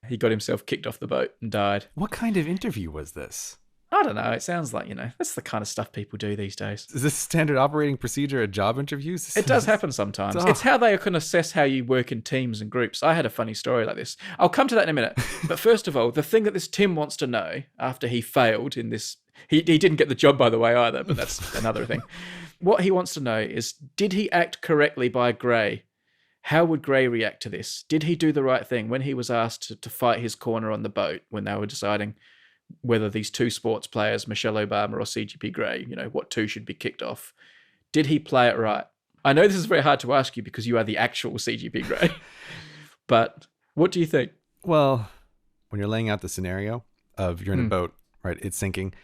he got himself kicked off the boat and died. What kind of interview was this? I don't know. It sounds like, that's the kind of stuff people do these days. Is this standard operating procedure at job interviews? It does happen sometimes. It's how they can assess how you work in teams and groups. I had a funny story like this. I'll come to that in a minute. But first of all, the thing that this Tim wants to know after he failed in this, he didn't get the job, by the way, either, but that's another thing. What he wants to know is, did he act correctly by Gray? How would Gray react to this? Did he do the right thing when he was asked to fight his corner on the boat when they were deciding whether these 2 sports players, Michelle Obama or CGP Grey, what 2 should be kicked off? Did he play it right? I know this is very hard to ask you because you are the actual CGP Grey, but what do you think? Well, when you're laying out the scenario of you're in a boat, right, it's sinking,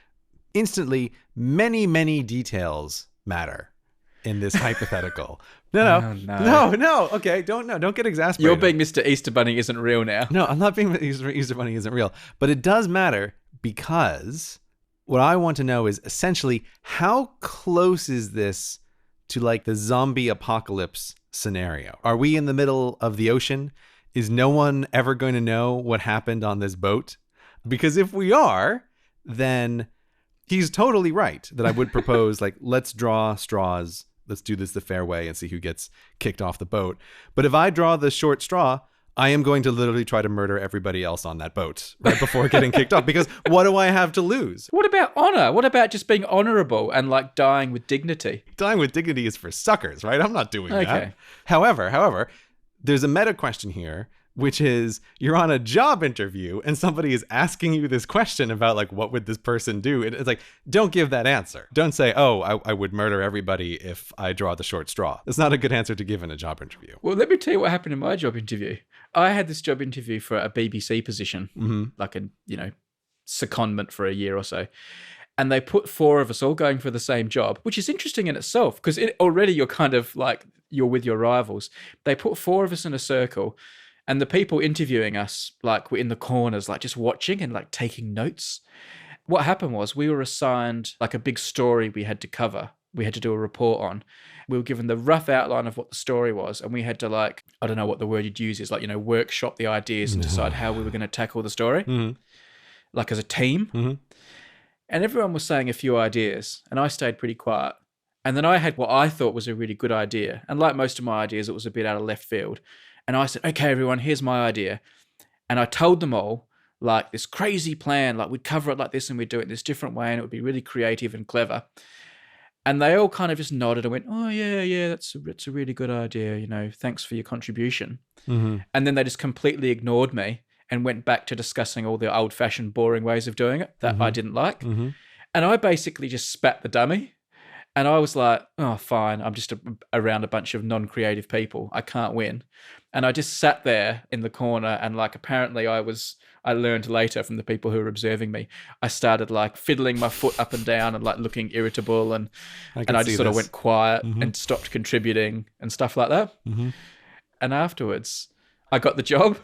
instantly many, many details matter in this hypothetical. No. Okay, don't get exasperated. You're being Mr. Easter Bunny isn't real now. No, I'm not being Easter Bunny isn't real. But it does matter because what I want to know is essentially how close is this to like the zombie apocalypse scenario? Are we in the middle of the ocean? Is no one ever going to know what happened on this boat? Because if we are, then he's totally right that I would propose, like, let's draw straws. Let's do this the fair way and see who gets kicked off the boat. But if I draw the short straw, I am going to literally try to murder everybody else on that boat right before getting kicked off, because what do I have to lose? What about honor? What about just being honorable and like dying with dignity? Dying with dignity is for suckers, right? I'm not doing that. However, there's a meta question here, which is you're on a job interview and somebody is asking you this question about like, what would this person do? It's like, don't give that answer. Don't say, oh, I would murder everybody if I draw the short straw. It's not a good answer to give in a job interview. Well, let me tell you what happened in my job interview. I had this job interview for a BBC position, like a, secondment for a year or so. And they put 4 of us all going for the same job, which is interesting in itself because already you're kind of like, you're with your rivals. They put 4 of us in a circle. And the people interviewing us, like, were in the corners, like, just watching and, like, taking notes. What happened was we were assigned, like, a big story we had to cover. We had to do a report on. We were given the rough outline of what the story was. And we had to, like, I don't know what the word you'd use is, like, workshop the ideas and decide how we were going to tackle the story. Like, as a team. And everyone was saying a few ideas. And I stayed pretty quiet. And then I had what I thought was a really good idea. And like most of my ideas, it was a bit out of left field. And I said, okay, everyone, here's my idea. And I told them all, like, this crazy plan, like we'd cover it like this and we'd do it this different way and it would be really creative and clever. And they all kind of just nodded and went, oh, yeah, that's a really good idea. Thanks for your contribution. Mm-hmm. And then they just completely ignored me and went back to discussing all the old-fashioned, boring ways of doing it that I didn't like. Mm-hmm. And I basically just spat the dummy. And I was like, oh, fine. I'm just around a bunch of non-creative people. I can't win. And I just sat there in the corner and like apparently I learned later from the people who were observing me, I started like fiddling my foot up and down and like looking irritable and I just sort of went quiet and stopped contributing and stuff like that. Mm-hmm. And afterwards, I got the job.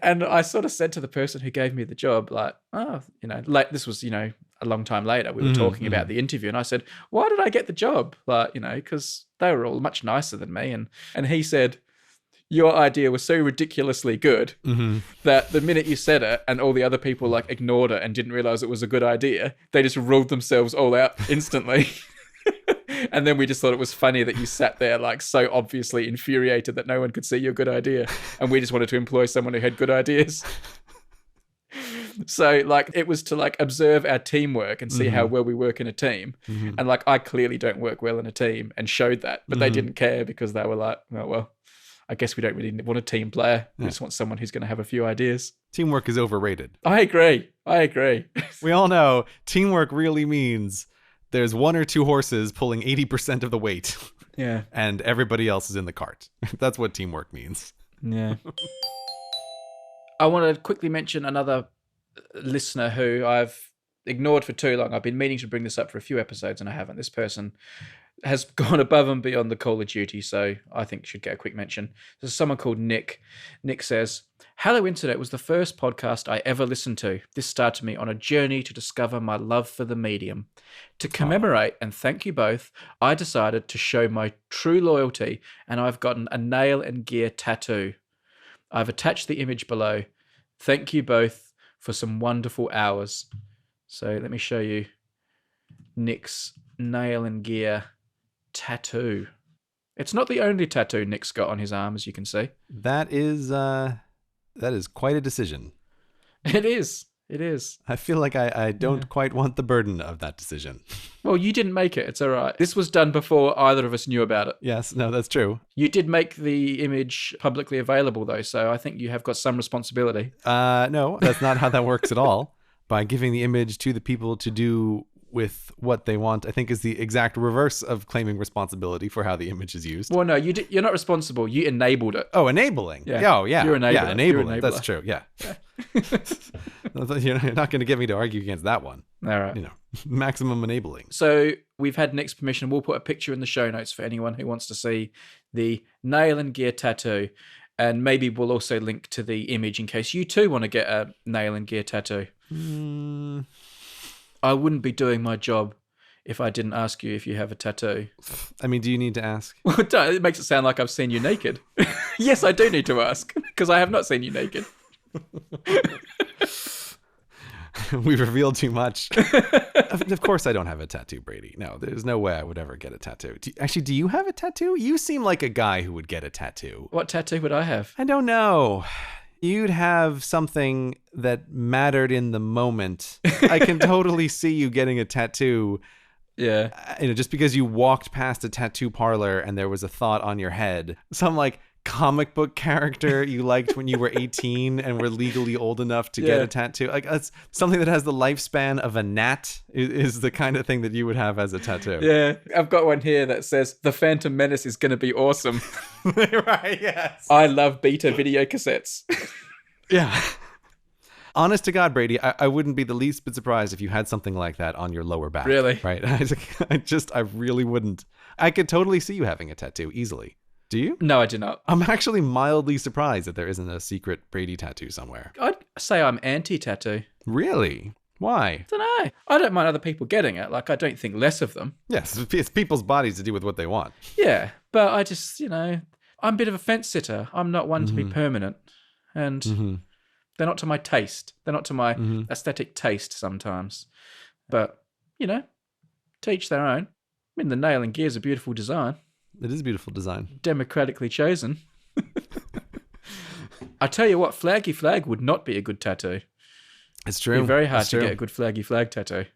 And I sort of said to the person who gave me the job, like, oh, like this was, a long time later, we were talking about the interview. And I said, why did I get the job? Like, because they were all much nicer than me. And he said, your idea was so ridiculously good that the minute you said it and all the other people like ignored it and didn't realize it was a good idea, they just ruled themselves all out instantly. And then we just thought it was funny that you sat there like so obviously infuriated that no one could see your good idea. And we just wanted to employ someone who had good ideas. So like it was to like observe our teamwork and see how well we work in a team. And like I clearly don't work well in a team and showed that, but they didn't care because they were like, oh, well, I guess we don't really want a team player. We just want someone who's going to have a few ideas. Teamwork is overrated. I agree. We all know teamwork really means there's one or two horses pulling 80% of the weight. Yeah. And everybody else is in the cart. That's what teamwork means. Yeah. I want to quickly mention another listener who I've ignored for too long. I've been meaning to bring this up for a few episodes and I haven't. This person has gone above and beyond the call of duty, so I think should get a quick mention. There's someone called Nick. Nick says, Hello Internet was the first podcast I ever listened to. This started me on a journey to discover my love for the medium. To commemorate and thank you both, I decided to show my true loyalty and I've gotten a nail and gear tattoo. I've attached the image below. Thank you both for some wonderful hours. So let me show you Nick's nail and gear tattoo. It's not the only tattoo Nick's got on his arm, as you can see. That is quite a decision. It is. I feel like I don't quite want the burden of that decision. Well, you didn't make it. It's all right. This was done before either of us knew about it. Yes, no, that's true. You did make the image publicly available, though, so I think you have got some responsibility. No, that's not how that works at all. By giving the image to the people to do with what they want, I think is the exact reverse of claiming responsibility for how the image is used. Well, no, you're not responsible. You enabled it. Oh, enabling. Yeah. Oh, yeah. You're enabling. Yeah, enabling. That's true. Yeah. You're not going to get me to argue against that one. All right. Maximum enabling. So we've had Nick's permission. We'll put a picture in the show notes for anyone who wants to see the nail and gear tattoo. And maybe we'll also link to the image in case you too want to get a nail and gear tattoo. I wouldn't be doing my job if I didn't ask you if you have a tattoo. I mean, do you need to ask? Well, it makes it sound like I've seen you naked. Yes, I do need to ask, because I have not seen you naked. We've revealed too much. Of course I don't have a tattoo, Brady. No, there's no way I would ever get a tattoo. Do you have a tattoo? You seem like a guy who would get a tattoo. What tattoo would I have? I don't know. You'd have something that mattered in the moment. I can totally see you getting a tattoo. Yeah. Just because you walked past a tattoo parlor and there was a thought on your head. Some like comic book character you liked when you were 18 and were legally old enough to get a tattoo. Like that's something that has the lifespan of a gnat is the kind of thing that you would have as a tattoo. Yeah. I've got one here that says, The Phantom Menace is going to be awesome. Right, yes. I love beta video cassettes. Yeah. Honest to God, Brady, I wouldn't be the least bit surprised if you had something like that on your lower back. Really? Right. I really wouldn't. I could totally see you having a tattoo easily. Do you? No, I do not. I'm actually mildly surprised that there isn't a secret Brady tattoo somewhere. I'd say I'm anti-tattoo. Really? Why? I don't know. I don't mind other people getting it. Like, I don't think less of them. Yes, it's people's bodies to do with what they want. Yeah, but I just, I'm a bit of a fence sitter. I'm not one to be permanent. And they're not to my taste. They're not to my aesthetic taste sometimes. But, to each their own. mean, the nail and gear is a beautiful design. It is a beautiful design. Democratically chosen. I tell you what, flaggy flag would not be a good tattoo. It's true. It'd be very hard It's to true. get a good flaggy flag tattoo.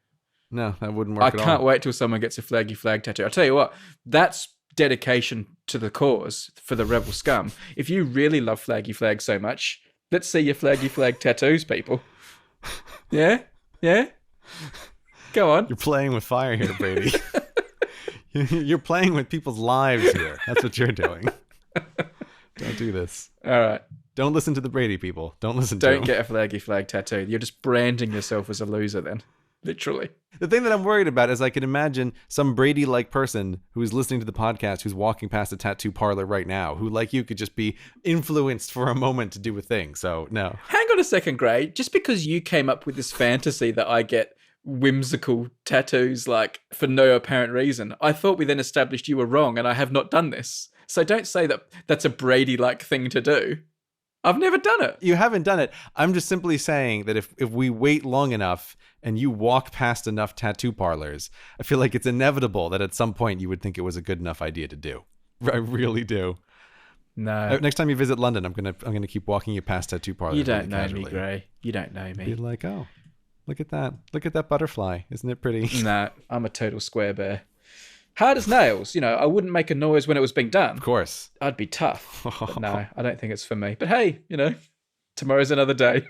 No, that wouldn't work I at all. can't wait till someone gets a flaggy flag tattoo. I tell you what, that's dedication to the cause for the rebel scum. If you really love flaggy flag so much, let's see your flaggy flag tattoos, people. Yeah? Yeah? Go on. You're playing with fire here, Brady. You're playing with people's lives here. That's what you're doing. Don't do this. All right. Don't listen to the Brady people. Don't listen to them. Don't get a flaggy flag tattoo. You're just branding yourself as a loser then. Literally. The thing that I'm worried about is I can imagine some Brady-like person who is listening to the podcast, who's walking past a tattoo parlor right now, who, like you, could just be influenced for a moment to do a thing. So, no. Hang on a second, Gray. Just because you came up with this fantasy that I get whimsical tattoos, like, for no apparent reason, I thought we then established you were wrong and I have not done this. So don't say that that's a Brady-like thing to do. I've never done it. You haven't done it. I'm just simply saying that if we wait long enough and you walk past enough tattoo parlors, I feel like it's inevitable that at some point you would think it was a good enough idea to do. I really do. No. Next time you visit London, I'm gonna keep walking you past tattoo parlors. You don't really know casually. me, Gray. You don't know Be me. like, oh, look at that. Look at that butterfly. Isn't it pretty? No, I'm a total square bear. Hard as nails. You know, I wouldn't make a noise when it was being done. Of course. I'd be tough. But no, I don't think it's for me. But hey, you know, tomorrow's another day.